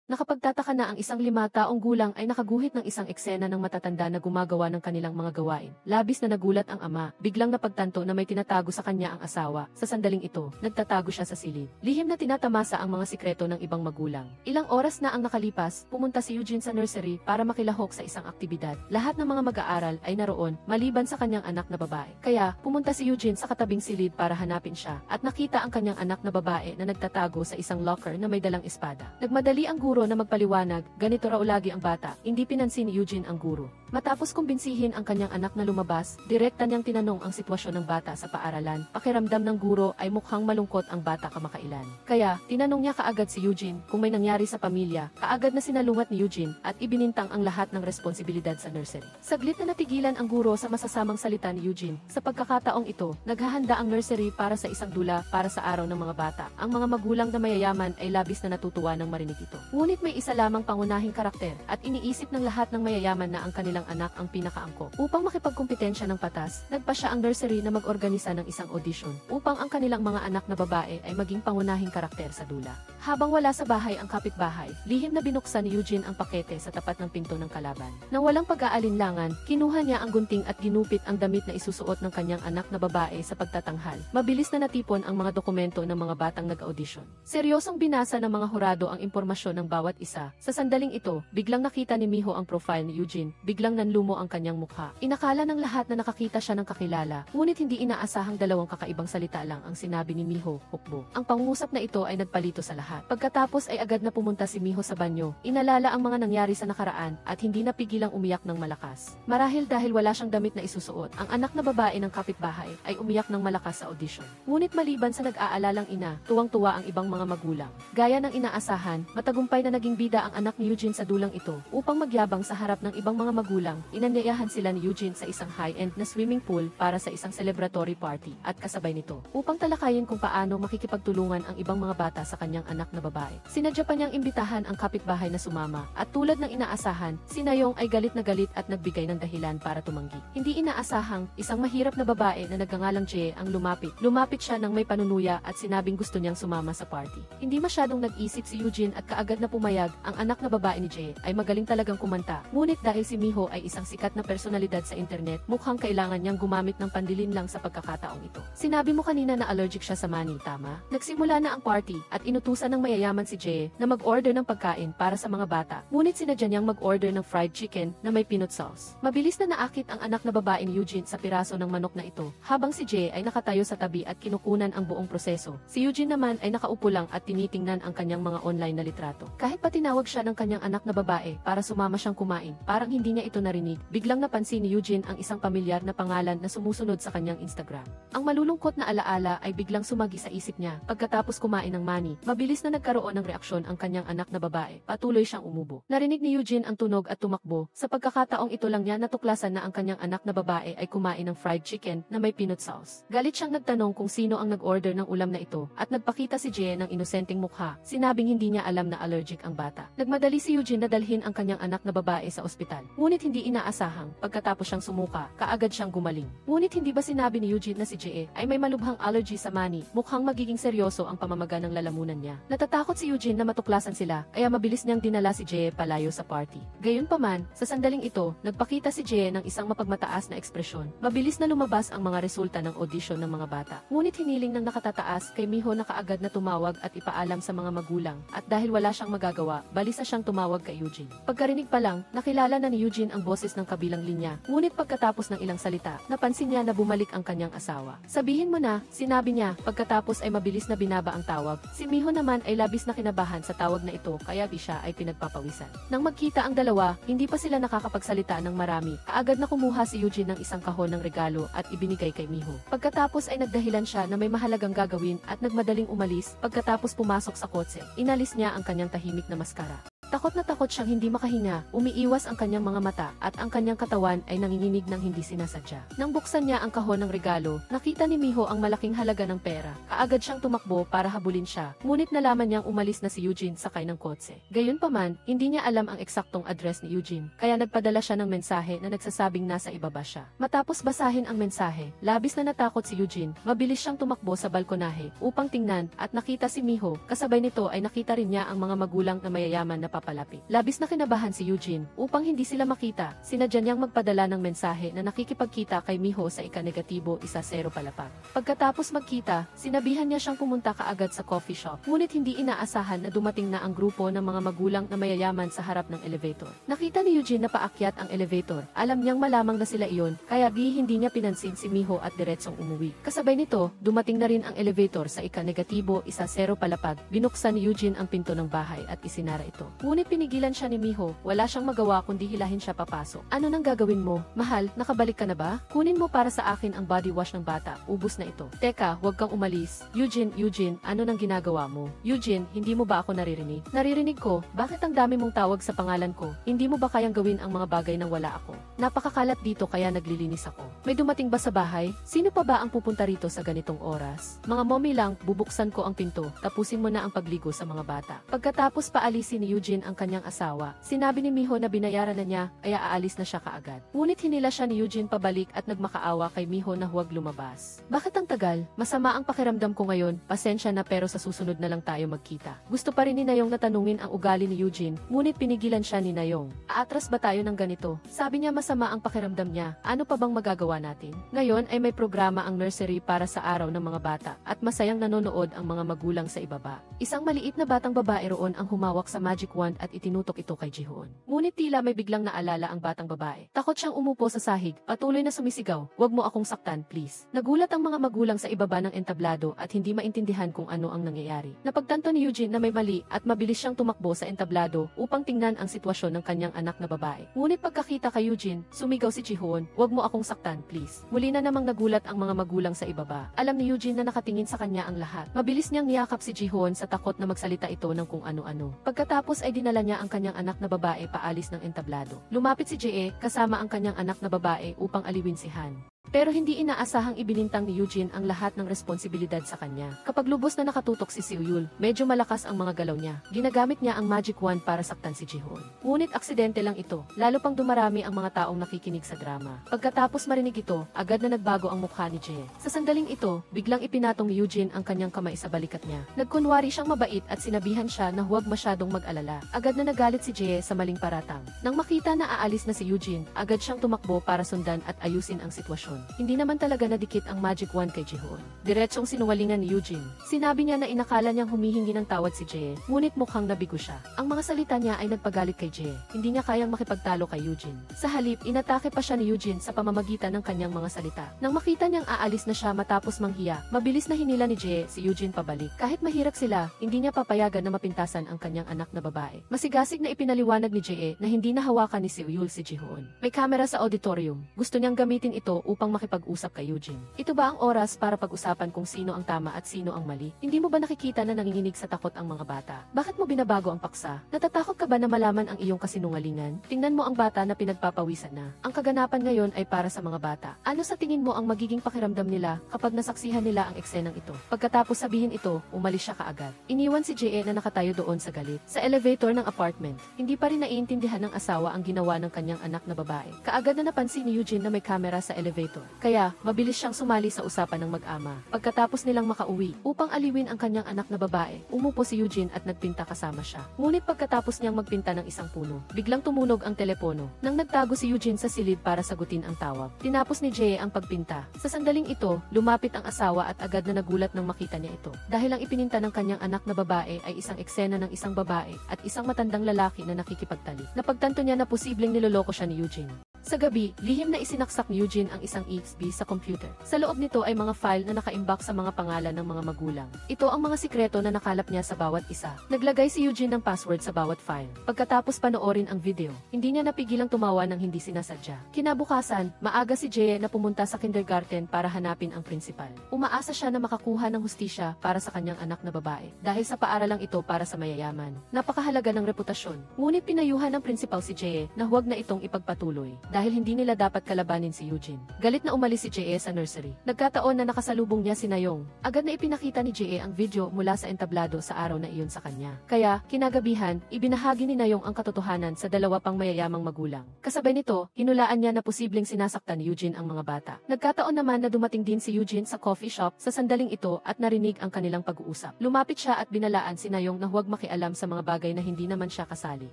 Nakapagtataka na ang isang 5 taong gulang ay nakaguhit ng isang eksena ng matatanda na gumagawa ng kanilang mga gawain. Labis na nagulat ang ama, biglang napagtanto na may tinatago sa kanya ang asawa. Sa sandaling ito, nagtatago siya sa silid. Lihim na tinatamasa ang mga sikreto ng ibang magulang. Ilang oras na ang nakalipas, pumunta si Eugene sa nursery para makilahok sa isang aktibidad. Lahat ng mga mag-aaral ay naroon, maliban sa kanyang anak na babae. Kaya, pumunta si Eugene sa katabing silid para hanapin siya, at nakita ang kanyang anak na babae na nagtatago sa isang locker na may dalang espada. Nagmadali ang guro na magpaliwanag, ganito raw lagi ang bata. Hindi pinansin ni Eugene ang guro. Matapos kumbinsihin ang kanyang anak na lumabas, direkta niyang tinanong ang sitwasyon ng bata sa paaralan. Pakiramdam ng guro ay mukhang malungkot ang bata kamakailan. Kaya, tinanong niya kaagad si Eugene kung may nangyari sa pamilya. Kaagad na sinalungat ni Eugene at ibinintang ang lahat ng responsibilidad sa nursery. Saglit na natigilan ang guro sa masasamang salita ni Eugene. Sa pagkakataong ito, naghahanda ang nursery para sa isang dula para sa araw ng mga bata. Ang mga magulang na mayayaman ay labis na natutuwa nang marinig ito. Ngunit may isa lamang pangunahing karakter at iniisip ng lahat ng mayayaman na ang kanilang anak ang pinakaangkop. Upang makipagkumpetensya ng patas, nagpa siya ang nursery na mag-organisa ng isang audition upang ang kanilang mga anak na babae ay maging pangunahing karakter sa dula. Habang wala sa bahay ang kapitbahay, lihim na binuksan ni Eugene ang pakete sa tapat ng pinto ng kalaban. Nang walang pag-aalinlangan, kinuha niya ang gunting at ginupit ang damit na isusuot ng kanyang anak na babae sa pagtatanghal. Mabilis na natipon ang mga dokumento ng mga batang nag-audition. Seryosong binasa ng mga hurado ang impormasyon ng bawat isa. Sa sandaling ito, biglang nakita ni Miho ang profile ni Eugene, biglang nanlumo ang kanyang mukha. Inakala ng lahat na nakakita siya ng kakilala, ngunit hindi inaasahang dalawang kakaibang salita lang ang sinabi ni Miho, hukbo. Ang pangungusap na ito ay nagpalito sa lahat. Pagkatapos ay agad na pumunta si Miho sa banyo, inalala ang mga nangyari sa nakaraan at hindi napigilang umiyak ng malakas. Marahil dahil wala siyang damit na isusuot, ang anak na babae ng kapitbahay ay umiyak ng malakas sa audition. Ngunit maliban sa nag-aalalang ina, tuwang-tuwa ang ibang mga magulang. Gaya ng inaasahan, matagumpay na naging bida ang anak ni Eugene sa dulang ito. Upang magyabang sa harap ng ibang mga magulang, inanyayahan sila ni Eugene sa isang high-end na swimming pool para sa isang celebratory party at kasabay nito. Upang talakayin kung paano makikipagtulungan ang ibang mga bata sa kanyang anak na babae. Sinadya pa niyang imbitahan ang kapitbahay na sumama at tulad ng inaasahan, si Nayong ay galit na galit at nagbigay ng dahilan para tumanggi. Hindi inaasahang isang mahirap na babae na nagngangalang Jie ang lumapit. Lumapit siya ng may panunuya at sinabing gusto niyang sumama sa party. Hindi masyadong nag-isip si Eugene at kaagad na pumayag. Ang anak na babae ni Jie ay magaling talagang kumanta. Ngunit dahil si Miho ay isang sikat na personalidad sa internet, mukhang kailangan niyang gumamit ng pandilin lang sa pagkakataong ito. Sinabi mo kanina na allergic siya sa mani, tama? Nagsimula na ang party at inutusan ng mayayaman si Jie na mag-order ng pagkain para sa mga bata. Ngunit sinadya niyang mag-order ng fried chicken na may peanut sauce. Mabilis na naakit ang anak na babae ni Eugene sa piraso ng manok na ito, habang si Jie ay nakatayo sa tabi at kinukunan ang buong proseso. Si Eugene naman ay nakaupo lang at tinitingnan ang kanyang mga online na litrato. Kahit pa tinawag siya ng kanyang anak na babae para sumama siyang kumain, parang hindi niya ito narinig. Biglang napansin ni Eugene ang isang pamilyar na pangalan na sumusunod sa kanyang Instagram. Ang malulungkot na alaala ay biglang sumagi sa isip niya. Pagkatapos kumain ng mani, mabilis na nagkaroon ng reaksyon ang kanyang anak na babae. Patuloy siyang umubo. Narinig ni Eugene ang tunog at tumakbo. Sa pagkakataong ito lang niya natuklasan na ang kanyang anak na babae ay kumain ng fried chicken na may peanut sauce. Galit siyang nagtanong kung sino ang nag-order ng ulam na ito at nagpakita si Jie ng inosenteng mukha. Sinabing hindi niya alam na allergic ang bata. Nagmadali si Eugene na dalhin ang kanyang anak na babae sa ospital. Ngunit hindi inaasahang, pagkatapos siyang sumuka, kaagad siyang gumaling. Ngunit hindi ba sinabi ni Eugene na si Jie ay may malubhang allergy sa mani? Mukhang magiging seryoso ang pamamaga ng lalamunan niya. Natatakot si Eugene na matuklasan sila, kaya mabilis niyang dinala si Jie palayo sa party. Gayunpaman, sa sandaling ito, nagpakita si Jie ng isang mapagmataas na ekspresyon. Mabilis na lumabas ang mga resulta ng audition ng mga bata. Ngunit hiniling ng nakatataas kay Miho na kaagad na tumawag at ipaalam sa mga magulang, at dahil wala siyang magagawa, balisa siyang tumawag kay Eugene. Pagkarinig pa lang, nakilala na ni Eugene ang boses ng kabilang linya. Ngunit pagkatapos ng ilang salita, napansin niya na bumalik ang kanyang asawa. Sabihin mo na, sinabi niya, pagkatapos ay mabilis na binaba ang tawag. Si Miho naman ay labis na kinabahan sa tawag na ito, kaya siya ay pinagpapawisan. Nang magkita ang dalawa, hindi pa sila nakakapagsalita ng marami. Kaagad na kumuha si Eugene ng isang kahon ng regalo at ibinigay kay Miho. Pagkatapos ay nagdahilan siya na may mahalagang gagawin at nagmadaling umalis. Pagkatapos pumasok sa kotse, inalis niya ang kanyang tahimik na maskara. Takot na takot siyang hindi makahinga, umiiwas ang kanyang mga mata, at ang kanyang katawan ay nanginginig ng hindi sinasadya. Nang buksan niya ang kahon ng regalo, nakita ni Miho ang malaking halaga ng pera. Kaagad siyang tumakbo para habulin siya, ngunit nalaman niyang umalis na si Eugene sakay ng kotse. Gayunpaman, hindi niya alam ang eksaktong address ni Eugene, kaya nagpadala siya ng mensahe na nagsasabing nasa ibaba siya. Matapos basahin ang mensahe, labis na natakot si Eugene, mabilis siyang tumakbo sa balkonahe upang tingnan at nakita si Miho. Kasabay nito ay nakita rin niya ang mga magulang na mayayaman na papalapit. Labis na kinabahan si Eugene. Upang hindi sila makita, sinadya niyang magpadala ng mensahe na nakikipagkita kay Miho sa ika-negatibo 1-0 palapag. Pagkatapos magkita, sinabihan niya siyang pumunta kaagad sa coffee shop. Ngunit hindi inaasahan na dumating na ang grupo ng mga magulang na mayayaman sa harap ng elevator. Nakita ni Eugene na paakyat ang elevator. Alam niyang malamang na sila iyon, kaya hindi niya pinansin si Miho at diretsong umuwi. Kasabay nito, dumating na rin ang elevator sa ika-negatibo 1-0 palapag. Binuksan ni Eugene ang pinto ng bahay at isinara ito. Ngunit pinigilan siya ni Miho, wala siyang magawa kundi hilahin siya papasok. Ano nang gagawin mo? Mahal, nakabalik ka na ba? Kunin mo para sa akin ang body wash ng bata, ubos na ito. Teka, huwag kang umalis. Eugene, ano nang ginagawa mo? Eugene, hindi mo ba ako naririnig? Naririnig ko, bakit ang dami mong tawag sa pangalan ko? Hindi mo ba kayang gawin ang mga bagay nang wala ako? Napakakalat dito kaya naglilinis ako. May dumating ba sa bahay? Sino pa ba ang pupunta rito sa ganitong oras? Mga mommy lang, bubuksan ko ang pinto, tapusin mo na ang pagligo sa mga bata. Pagkatapos paalisin ni Eugene ang kanyang asawa, sinabi ni Miho na binayaran na niya, ay aalis na siya kaagad. Ngunit hinila siya ni Eugene pabalik at nagmakaawa kay Miho na huwag lumabas. Bakit ang tagal? Masama ang pakiramdam ko ngayon, pasensya na pero sa susunod na lang tayo magkita. Gusto pa rin ni Nayong natanungin ang ugali ni Eugene, ngunit pinigilan siya ni Nayong. Aatras ba tayo ng ganito? Sabi niya masama ang pakiramdam niya, ano pa bang magagawa natin? Ngayon ay may programa ang nursery para sa araw ng mga bata at masayang nanonood ang mga magulang sa ibaba. Isang maliit na batang babae roon ang humawak sa magic wand at itinutok ito kay Jihoon. Ngunit tila may biglang naalala ang batang babae. Takot siyang umupo sa sahig, patuloy na sumisigaw, "Wag mo akong saktan, please." Nagulat ang mga magulang sa ibaba ng entablado at hindi maintindihan kung ano ang nangyayari. Napagtanto ni Eugene na may mali at mabilis siyang tumakbo sa entablado upang tingnan ang sitwasyon ng kanyang anak na babae. Ngunit pagkakita kay Eugene, sumigaw si Jihoon, "Wag mo akong saktan, please." Muli na namang nagulat ang mga magulang sa ibaba. Alam ni Eugene na nakatingin sa kanya ang lahat. Mabilis niyang niyakap si Jihoon sa takot na magsalita ito ng kung ano-ano. Pagkatapos ay dinala niya ang kanyang anak na babae paalis ng entablado. Lumapit si Jae kasama ang kanyang anak na babae upang aliwin si Han. Pero hindi inaasahang ibinintang ni Eugene ang lahat ng responsibilidad sa kanya. Kapag lubos na nakatutok si Seoyul, medyo malakas ang mga galaw niya. Ginagamit niya ang magic wand para saktan si Jihoon. Ngunit aksidente lang ito, lalo pang dumarami ang mga taong nakikinig sa drama. Pagkatapos marinig ito, agad na nagbago ang mukha ni Jae. Sa sandaling ito, biglang ipinatong ni Eugene ang kanyang kamay sa balikat niya. Nagkunwari siyang mabait at sinabihan siya na huwag masyadong mag-alala. Agad na nagalit si Jae sa maling paratang. Nang makita na aalis na si Eugene, agad siyang tumakbo para sundan at ayusin ang sitwasyon. Hindi naman talaga nadikit ang magic wand kay Jihoon. Diretsong sinungalingan ni Eugene. Sinabi niya na inakala niyang humihingi ng tawad si Jae, ngunit mukhang nabigo siya. Ang mga salita niya ay nagpagalit kay Jae. Hindi niya kayang makipagtalo kay Eugene. Sa halip, inatake pa siya ni Eugene sa pamamagitan ng kanyang mga salita. Nang makita niyang aalis na siya matapos manghiya, mabilis na hinila ni Jae si Eugene pabalik. Kahit mahirap sila, hindi niya papayagan na mapintasan ang kanyang anak na babae. Masigasig na ipinaliwanag ni Jae na hindi nahawakan ni Seoyul si Jihoon. May kamera sa auditorium. Gusto niyang gamitin ito upang makipag-usap kay Eugene. Ito ba ang oras para pag-usapan kung sino ang tama at sino ang mali? Hindi mo ba nakikita na nanginginig sa takot ang mga bata? Bakit mo binabago ang paksa? Natatakot ka ba na malaman ang iyong kasinungalingan? Tingnan mo ang bata na pinagpapawisan na. Ang kaganapan ngayon ay para sa mga bata. Ano sa tingin mo ang magiging pakiramdam nila kapag nasaksihan nila ang eksenang ito? Pagkatapos sabihin ito, umalis siya kaagad. Iniwan si Jae na nakatayo doon sa galit. Sa elevator ng apartment, hindi pa rin naiintindihan ng asawa ang ginawa ng kanyang anak na babae. Kaagad na napansin ni Eugene na may kamera sa elevator. Kaya, mabilis siyang sumali sa usapan ng mag-ama. Pagkatapos nilang makauwi, upang aliwin ang kanyang anak na babae, umupo si Eugene at nagpinta kasama siya. Ngunit pagkatapos niyang magpinta ng isang puno, biglang tumunog ang telepono. Nang nagtago si Eugene sa silid para sagutin ang tawag, tinapos ni Jae ang pagpinta. Sa sandaling ito, lumapit ang asawa at agad na nagulat nang makita niya ito. Dahil ang ipininta ng kanyang anak na babae ay isang eksena ng isang babae at isang matandang lalaki na nakikipagtalik. Napagtanto niya na posibleng niloloko siya ni Eugene. Sa gabi, lihim na isinaksak ni Eugene ang isang USB sa computer. Sa loob nito ay mga file na nakaimbak sa mga pangalan ng mga magulang. Ito ang mga sikreto na nakalap niya sa bawat isa. Naglagay si Eugene ng password sa bawat file. Pagkatapos panoorin ang video, hindi niya napigilang tumawa ng hindi sinasadya. Kinabukasan, maaga si Jae na pumunta sa kindergarten para hanapin ang principal. Umaasa siya na makakuha ng hustisya para sa kanyang anak na babae dahil sa paaralang ito para sa mayayaman. Napakahalaga ng reputasyon. Ngunit pinayuhan ng principal si Jae na huwag na itong ipagpatuloy dahil hindi nila dapat kalabanin si Eugene. Galit na umalis si Jae sa nursery. Nagkataon na nakasalubong niya si Nayong. Agad na ipinakita ni Jae ang video mula sa entablado sa araw na iyon sa kanya. Kaya, kinagabihan, ibinahagi ni Nayong ang katotohanan sa dalawa pang mayayamang magulang. Kasabay nito, hinulaan niya na posibleng sinasaktan ni Eugene ang mga bata. Nagkataon naman na dumating din si Eugene sa coffee shop sa sandaling ito at narinig ang kanilang pag-uusap. Lumapit siya at binalaan si Nayong na huwag makialam sa mga bagay na hindi naman siya kasali.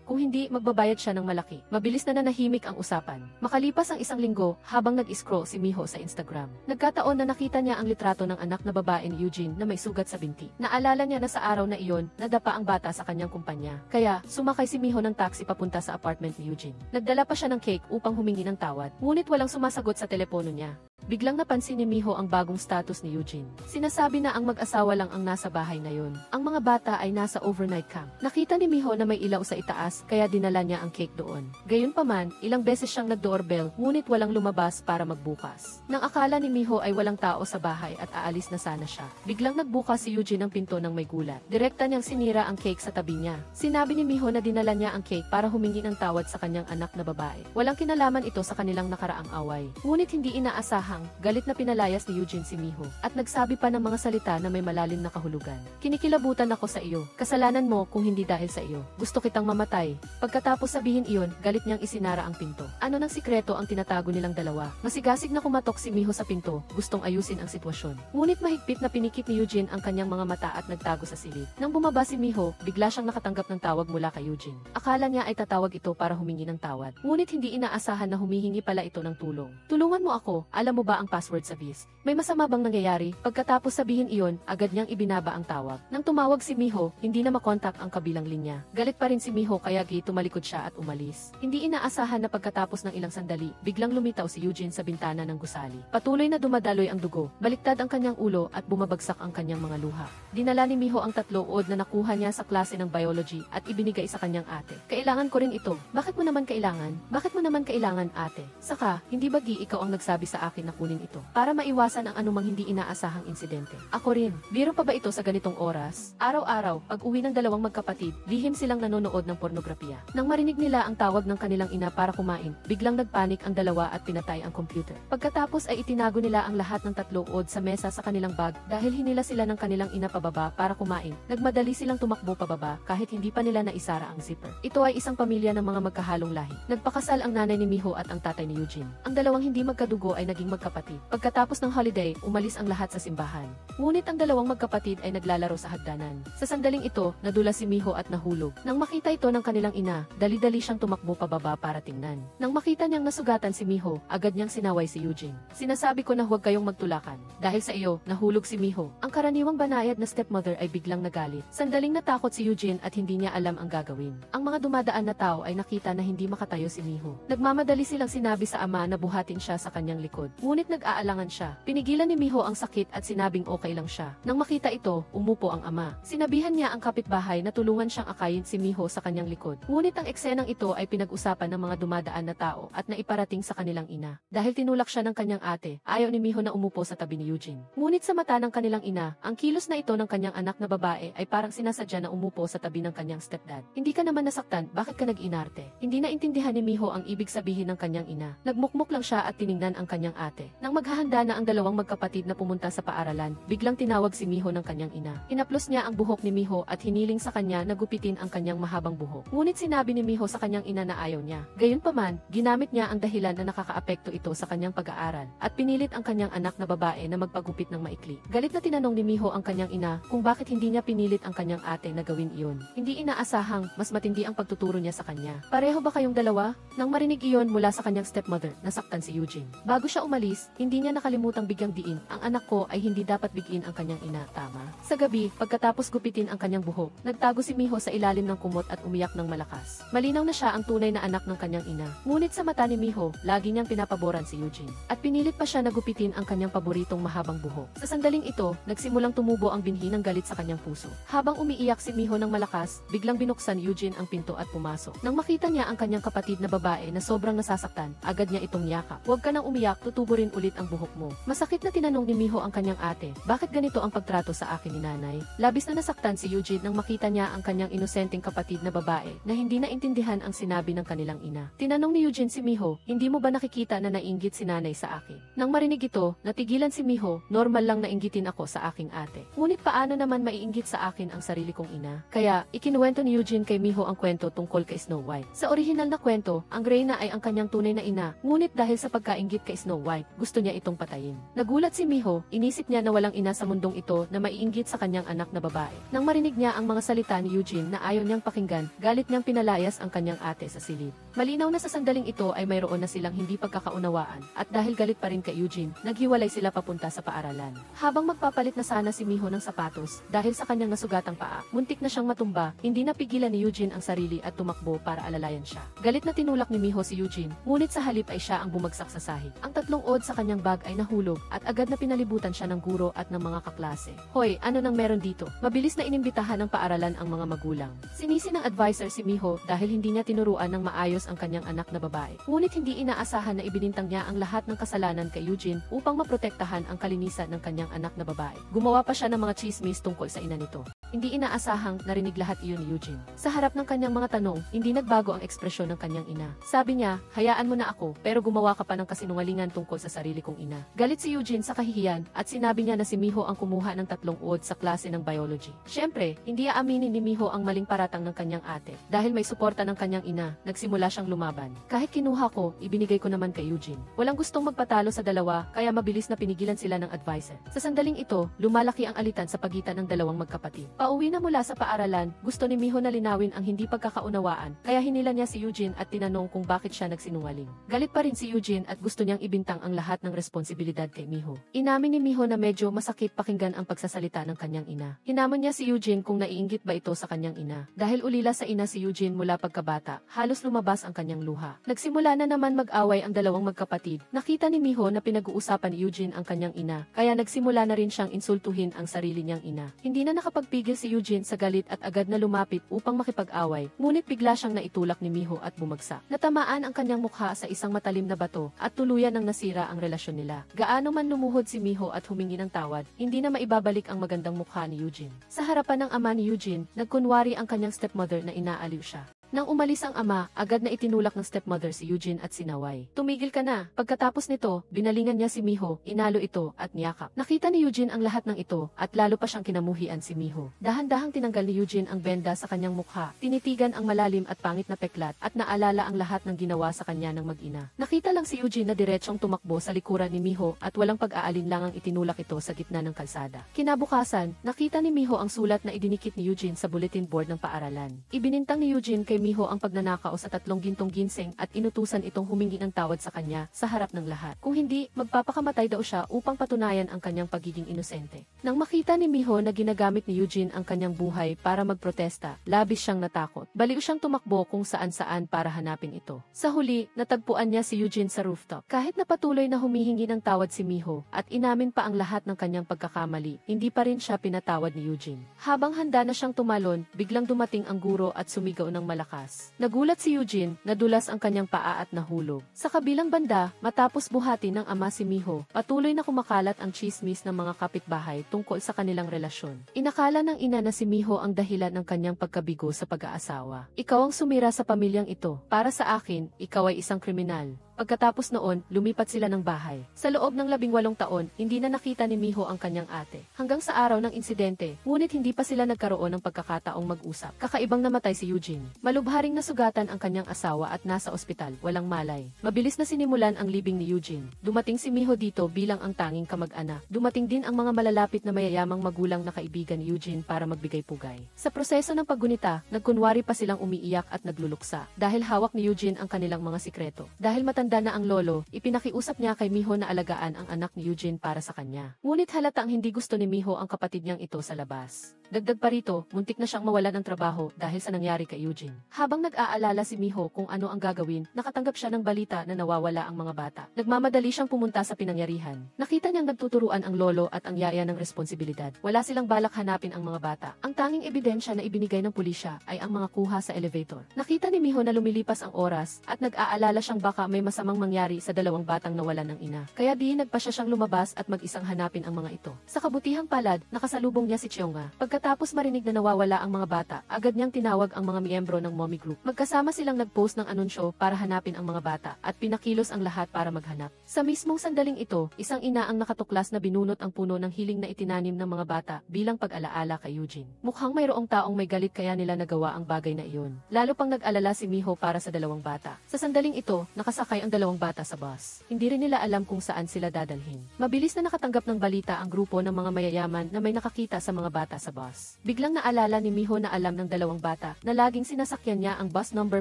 Kung hindi, magbabayad siya ng malaki. Mabilis na nanahimik ang usapan. Makalipas ang isang linggo, habang nag-scroll si Miho sa Instagram, nagkataon na nakita niya ang litrato ng anak na babae ni Eugene na may sugat sa binti. Naalala niya na sa araw na iyon, nadapa ang bata sa kanyang kumpanya. Kaya, sumakay si Miho ng taxi papunta sa apartment ni Eugene. Nagdala pa siya ng cake upang humingi ng tawad, ngunit walang sumasagot sa telepono niya. Biglang napansin ni Miho ang bagong status ni Eugene. Sinasabi na ang mag-asawa lang ang nasa bahay ngayon. Ang mga bata ay nasa overnight camp. Nakita ni Miho na may ilaw sa itaas, kaya dinala niya ang cake doon. Gayunpaman, ilang beses siyang nag-doorbell, ngunit walang lumabas para magbukas. Nang akala ni Miho ay walang tao sa bahay at aalis na sana siya, biglang nagbukas si Eugene ng pinto ng may gulat. Direkta niyang sinira ang cake sa tabi niya. Sinabi ni Miho na dinala niya ang cake para humingi ng tawad sa kanyang anak na babae. Walang kinalaman ito sa kanilang nakaraang away. Ngunit hindi inaasahan, galit na pinalayas ni Eugene si Miho at nagsabi pa ng mga salita na may malalim na kahulugan. Kinikilabutan ako sa iyo. Kasalanan mo kung hindi dahil sa iyo. Gusto kitang mamatay. Pagkatapos sabihin iyon, galit niyang isinara ang pinto. Ano ng sikreto ang tinatago nilang dalawa? Masigasig na kumatok si Miho sa pinto, gustong ayusin ang sitwasyon. Ngunit mahigpit na pinikit ni Eugene ang kanyang mga mata at nagtago sa silid. Nang bumaba si Miho, bigla siyang nakatanggap ng tawag mula kay Eugene. Akala niya ay tatawag ito para humingi ng tawad. Ngunit hindi inaasahan na humihingi pala ito ng tulong. Tulungan mo ako, alam mo ba ang password sa Viz? May masama bang nangyayari? Pagkatapos sabihin iyon, agad niyang ibinaba ang tawag. Nang tumawag si Miho, hindi na makontak ang kabilang linya. Galit pa rin si Miho kaya tumalikod siya at umalis. Hindi inaasahan na pagkatapos ng ilang sandali, biglang lumitaw si Eugene sa bintana ng gusali. Patuloy na dumadaloy ang dugo, baliktad ang kanyang ulo at bumabagsak ang kanyang mga luha. Dinala ni Miho ang 3 uod na nakuha niya sa klase ng biology at ibinigay sa kanyang ate. Kailangan ko rin ito. Bakit mo naman kailangan? Bakit mo naman kailangan, ate? Saka, hindi ba ikaw ang nagsabi sa akin na kunin ito? Para maiwasan ang anumang hindi inaasahang insidente. Ako rin. Biro pa ba ito sa ganitong oras? Araw-araw, pag uwi ng dalawang magkapatid, lihim silang nanonood ng pornografiya. Nang marinig nila ang tawag ng kanilang ina para kumain, biglang nagpanik ang dalawa at pinatay ang computer. Pagkatapos ay itinago nila ang lahat ng 3 uod sa mesa sa kanilang bag dahil hinila sila ng kanilang ina pababa para kumain. Nagmadali silang tumakbo pababa kahit hindi pa nila naisara ang zipper. Ito ay isang pamilya ng mga magkahalong lahi. Nagpakasal ang nanay ni Miho at ang tatay ni Eugene. Ang dalawang hindi magkadugo ay naging magkapatid. Pagkatapos ng holiday, umalis ang lahat sa simbahan. Ngunit ang dalawang magkapatid ay naglalaro sa hagdanan. Sa sandaling ito, nadula si Miho at nahulog. Nang makita ito ng kanilang ina, dali-dali siyang tumakbo pababa para tingnan. Nang makita niyang nasugatan si Miho, agad niyang sinaway si Eugene. Sinasabi ko na huwag kayong magtulakan. Dahil sa iyo, nahulog si Miho. Ang karaniwang banayad na stepmother ay biglang nagalit. Sandaling natakot si Eugene at hindi niya alam ang gagawin. Ang mga dumadaan na tao ay nakita na hindi makatayo si Miho. Nagmamadali silang sinabi sa ama na buhatin siya sa kanyang likod. Ngunit nag-aalangan siya. Pinigilan ni Miho ang sakit at sinabing okay lang siya. Nang makita ito, umupo ang ama. Sinabihan niya ang kapitbahay na tulungan siyang akayin si Miho sa kanyang likod. Ngunit ang eksenang ito ay pinag-usapan ng mga dumadaan na tao at naiparating sa kanilang ina. Dahil tinulak siya ng kanyang ate, ayaw ni Miho na umupo sa tabi ni Eugene. Ngunit sa mata ng kanilang ina, ang kilos na ito ng kanyang anak na babae ay parang sinasadya na umupo sa tabi ng kanyang stepdad. Hindi ka naman nasaktan, bakit ka nag-inarte? Hindi naintindihan ni Miho ang ibig sabihin ng kanyang ina. Nagmukmuk lang siya at tiningnan ang kanyang ate. Nang maghahanda na ang dalawang magkapatid na pumunta sa paaralan, biglang tinawag si Miho ng kanyang ina. Inaplos niya ang buhok ni Miho at hiniling sa kanya na gupitin ang kanyang mahabang buhok. Ngunit sinabi ni Miho sa kanyang ina na ayaw niya. Gayunpaman, ginamit niya ang dahilan na nakakaapekto ito sa kanyang pag-aaral at pinilit ang kanyang anak na babae na magpagupit ng maikli. Galit na tinanong ni Miho ang kanyang ina kung bakit hindi niya pinilit ang kanyang ate na gawin iyon. Hindi inaasahang mas matindi ang pagtuturo niya sa kanya. Pareho ba kayong dalawa? Nang marinig iyon mula sa kanyang stepmother, nasaktan si Eugene. Bago siya umalis, hindi niya nakalimutang bigyang diin, ang anak ko ay hindi dapat bigin ang kanyang ina, tama? Sa gabi, pagkatapos gupitin ang kanyang buhok, nagtago si Miho sa ilalim ng kumot at umiyak ng malakas. Malinaw na siya ang tunay na anak ng kanyang ina. Ngunit sa mata ni Miho, lagi niyang pinapaboran si Eugene. At pinilit pa siya na gupitin ang kanyang paboritong mahabang buhok. Sa sandaling ito, nagsimulang tumubo ang binhi ng galit sa kanyang puso. Habang umiiyak si Miho ng malakas, biglang binuksan Eugene ang pinto at pumasok. Nang makita niya ang kanyang kapatid na babae na sobrang nasasaktan, agad niya itong yakap. Huwag ka nang umiyak, tutubo rin rin ulit ang buhok mo. Masakit na tinanong ni Miho ang kanyang ate, bakit ganito ang pagtrato sa akin ni nanay? Labis na nasaktan si Eugene nang makita niya ang kanyang inosenteng kapatid na babae na hindi naintindihan ang sinabi ng kanilang ina. Tinanong ni Eugene si Miho, hindi mo ba nakikita na nainggit si nanay sa akin? Nang marinig ito, natigilan si Miho, normal lang nainggitin ako sa aking ate. Ngunit paano naman maiinggit sa akin ang sarili kong ina? Kaya, ikinuwento ni Eugene kay Miho ang kwento tungkol kay Snow White. Sa orihinal na kwento, ang Reyna ay ang kanyang tunay na ina, ngunit dahil sa pagkainggit kay Snow White, gusto niya itong patayin. Nagulat si Miho, inisip niya na walang ina sa mundong ito na maiinggit sa kanyang anak na babae. Nang marinig niya ang mga salita ni Eugene na ayaw niyang pakinggan, galit niyang pinalayas ang kanyang ate sa silid. Malinaw na sa sandaling ito ay mayroon na silang hindi pagkakaunawaan, at dahil galit pa rin kay Eugene, naghiwalay sila papunta sa paaralan. Habang magpapalit na sana si Miho ng sapatos, dahil sa kanyang nasugatang paa, muntik na siyang matumba, hindi napigilan ni Eugene ang sarili at tumakbo para alalayan siya. Galit na tinulak ni Miho si Eugene, ngunit sa halip ay siya ang bumagsak sa sahig. Ang tatlong od sa kanyang bag ay nahulog, at agad na pinalibutan siya ng guro at ng mga kaklase. Hoy, ano nang meron dito? Mabilis na inimbitahan ng paaralan ang mga magulang. Sinisi ng advisor si Miho dahil hindi niya tinuruan ng maayos ang kanyang anak na babae. Ngunit hindi inaasahan na ibinintang niya ang lahat ng kasalanan kay Eugene upang maprotektahan ang kalinisan ng kanyang anak na babae. Gumawa pa siya ng mga chismis tungkol sa ina nito. Hindi inaasahang narinig lahat iyon ni Eugene. Sa harap ng kanyang mga tanong, hindi nagbago ang ekspresyon ng kanyang ina. Sabi niya, hayaan mo na ako, pero gumawa ka pa ng kasinungalingan tungkol sa sarili kong ina. Galit si Eugene sa kahihiyan, at sinabi niya na si Miho ang kumuha ng 3 od sa klase ng biology. Siyempre, hindi aaminin ni Miho ang maling paratang ng kanyang ate. Dahil may suporta ng kanyang ina, nagsimula siyang lumaban. Kahit kinuha ko, ibinigay ko naman kay Eugene. Walang gustong magpatalo sa dalawa, kaya mabilis na pinigilan sila ng advisor. Sa sandaling ito, lumalaki ang alitan sa pagitan ng dalawang magkapatid. Pauwi na mula sa paaralan, gusto ni Miho na linawin ang hindi pagkakaunawaan, kaya hinila niya si Eugene at tinanong kung bakit siya nagsinungaling. Galit pa rin si Eugene at gusto niyang ibintang ang lahat ng responsibilidad kay Miho. Inamin ni Miho na medyo masakit pakinggan ang pagsasalita ng kanyang ina. Hinamon niya si Eugene kung naiinggit ba ito sa kanyang ina. Dahil ulila sa ina si Eugene mula pagkabata, halos lumabas ang kanyang luha. Nagsimula na naman mag-away ang dalawang magkapatid. Nakita ni Miho na pinag-uusapan ni Eugene ang kanyang ina, kaya nagsimula na rin siyang insultuhin ang sarili niyang ina. Hindi na nakapagpigil si Eugene sa galit at agad na lumapit upang makipag-away, ngunit bigla siyang naitulak ni Miho at bumagsak. Natamaan ang kanyang mukha sa isang matalim na bato at tuluyan nang nasira ang relasyon nila. Gaano man lumuhod si Miho at humingi ng tawad, hindi na maibabalik ang magandang mukha ni Eugene. Sa harapan ng ama ni Eugene, nagkunwari ang kanyang stepmother na inaaliw siya. Nang umalis ang ama, agad na itinulak ng stepmother si Eugene at sinaway. Tumigil ka na. Pagkatapos nito, binalingan niya si Miho, inalo ito, at niyakap. Nakita ni Eugene ang lahat ng ito, at lalo pa siyang kinamuhian si Miho. Dahan-dahang tinanggal ni Eugene ang benda sa kanyang mukha, tinitigan ang malalim at pangit na peklat, at naalala ang lahat ng ginawa sa kanya ng mag-ina. Nakita lang si Eugene na diretsong tumakbo sa likuran ni Miho at walang pag-aalinlangang itinulak ito sa gitna ng kalsada. Kinabukasan, nakita ni Miho ang sulat na idinikit ni Eugene sa bulletin board ng paaralan. Ibinintang ni Eugene kay Miho ang pagnanakaw sa 3 gintong ginseng at inutusan itong humingi ng tawad sa kanya sa harap ng lahat. Kung hindi, magpapakamatay daw siya upang patunayan ang kanyang pagiging inosente. Nang makita ni Miho na ginagamit ni Eugene ang kanyang buhay para magprotesta, labis siyang natakot. Baliw siyang tumakbo kung saan-saan para hanapin ito. Sa huli, natagpuan niya si Eugene sa rooftop. Kahit na patuloy na humihingi ng tawad si Miho at inamin pa ang lahat ng kanyang pagkakamali, hindi pa rin siya pinatawad ni Eugene. Habang handa na siyang tumalon, biglang dumating ang guro at sumigaw ng malakas. Nagulat si Eugene, nadulas ang kanyang paa at nahulog. Sa kabilang banda, matapos buhati ng ama si Miho, patuloy na kumakalat ang chismis ng mga kapitbahay tungkol sa kanilang relasyon. Inakala ng ina na si Miho ang dahilan ng kanyang pagkabigo sa pag-aasawa. Ikaw ang sumira sa pamilyang ito. Para sa akin, ikaw ay isang kriminal. Pagkatapos noon, lumipat sila ng bahay. Sa loob ng 18 taon, hindi na nakita ni Miho ang kanyang ate. Hanggang sa araw ng insidente, ngunit hindi pa sila nagkaroon ng pagkakataong mag-usap. Kakaibang namatay si Eugene. Malubharing nasugatan ang kanyang asawa at nasa ospital, walang malay. Mabilis na sinimulan ang libing ni Eugene. Dumating si Miho dito bilang ang tanging kamag-anak. Dumating din ang mga malalapit na mayayamang magulang na kaibigan ni Eugene para magbigay pugay. Sa proseso ng paggunita, nagkunwari pa silang umiiyak at nagluluksa dahil hawak ni Eugene ang kanilang mga sikreto. Dahil matanda na ang lolo, ipinakiusap niya kay Miho na alagaan ang anak ni Eugene para sa kanya. Ngunit halata ang hindi gusto ni Miho ang kapatid niyang ito sa labas. Dagdag pa rito, muntik na siyang mawalan ng trabaho dahil sa nangyari kay Eugene. Habang nag-aalala si Miho kung ano ang gagawin, nakatanggap siya ng balita na nawawala ang mga bata. Nagmamadali siyang pumunta sa pinangyarihan. Nakita niyang nagtuturuan ang lolo at ang yaya ng responsibilidad. Wala silang balak hanapin ang mga bata. Ang tanging ebidensya na ibinigay ng pulisya ay ang mga kuha sa elevator. Nakita ni Miho na lumilipas ang oras at nag-aalala siyang baka may masamang mangyari sa dalawang batang nawalan ng ina. Kaya di nagpa siya siyang lumabas at mag-isang hanapin ang mga ito. Sa kabutihang palad, nakasalubong niya si Chionga. Pagkatapos marinig na nawawala ang mga bata, agad niyang tinawag ang mga miyembro ng Mommy Group. Magkasama silang nag-post ng anunsyo para hanapin ang mga bata at pinakilos ang lahat para maghanap. Sa mismong sandaling ito, isang ina ang nakatuklas na binunot ang puno ng hiling na itinanim ng mga bata bilang pag-alaala kay Eugene. Mukhang mayroong taong may galit kaya nila nagawa ang bagay na iyon. Lalo pang nag-alala si Miho para sa dalawang bata. Sa sandaling ito, nakasakay ang dalawang bata sa bus. Hindi rin nila alam kung saan sila dadalhin. Mabilis na nakatanggap ng balita ang grupo ng mga mayayaman na may nakakita sa mga bata sa bus. Biglang naalala ni Miho na alam ng dalawang bata na laging sinasakyan niya ang bus number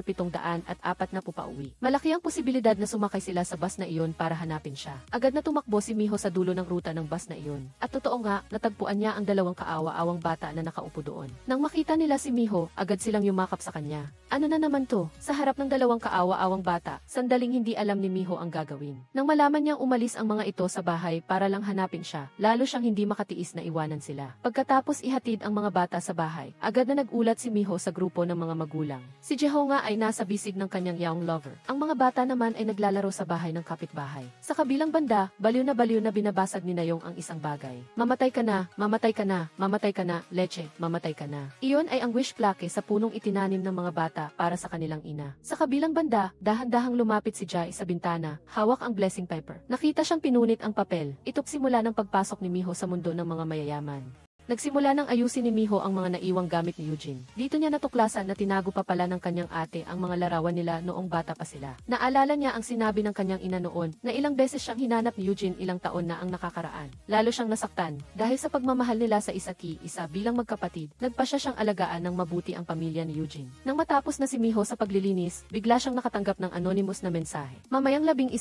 704 na pauwi. Malaki ang posibilidad na sumakay sila sa bus na iyon para hanapin siya. Agad na tumakbo si Miho sa dulo ng ruta ng bus na iyon. At totoo nga, natagpuan niya ang dalawang kaawa-awang bata na nakaupo doon. Nang makita nila si Miho, agad silang yumakap sa kanya. Ano na naman to? Sa harap ng dalawang kaawa-awang bata, sandaling hindi alam ni Miho ang gagawin. Nang malaman niyang umalis ang mga ito sa bahay para lang hanapin siya, lalo siyang hindi makatiis na iwanan sila. Pagkatapos ihatid ang mga bata sa bahay, agad na nagulat si Miho sa grupo ng mga magulang. Si Jehonga ay nasa bisig ng kanyang young lover. Ang mga bata naman ay naglalaro sa bahay ng kapitbahay. Sa kabilang banda, baliw na binabasag ni Nayong ang isang bagay. Mamatay ka na, mamatay ka na, mamatay ka na, leche, mamatay ka na. Iyon ay ang wish plaque sa punong itinanim ng mga bata para sa kanilang ina. Sa kabilang banda, dahan-dahang lumapit si Jai sa bintana, hawak ang blessing paper. Nakita siyang pinunit ang papel. Ito'y simula ng pagpasok ni Miho sa mundo ng mga mayayaman. Nagsimula ng ayusin ni Miho ang mga naiwang gamit ni Eugene. Dito niya natuklasan na tinago pa pala ng kanyang ate ang mga larawan nila noong bata pa sila. Naalala niya ang sinabi ng kanyang ina noon na ilang beses siyang hinanap ni Eugene ilang taon na ang nakakaraan. Lalo siyang nasaktan dahil sa pagmamahal nila sa isa't isa bilang magkapatid. Nagpa siya siyang alagaan ng mabuti ang pamilya ni Eugene. Nang matapos na si Miho sa paglilinis, bigla siyang nakatanggap ng anonymous na mensahe. Mamayang 11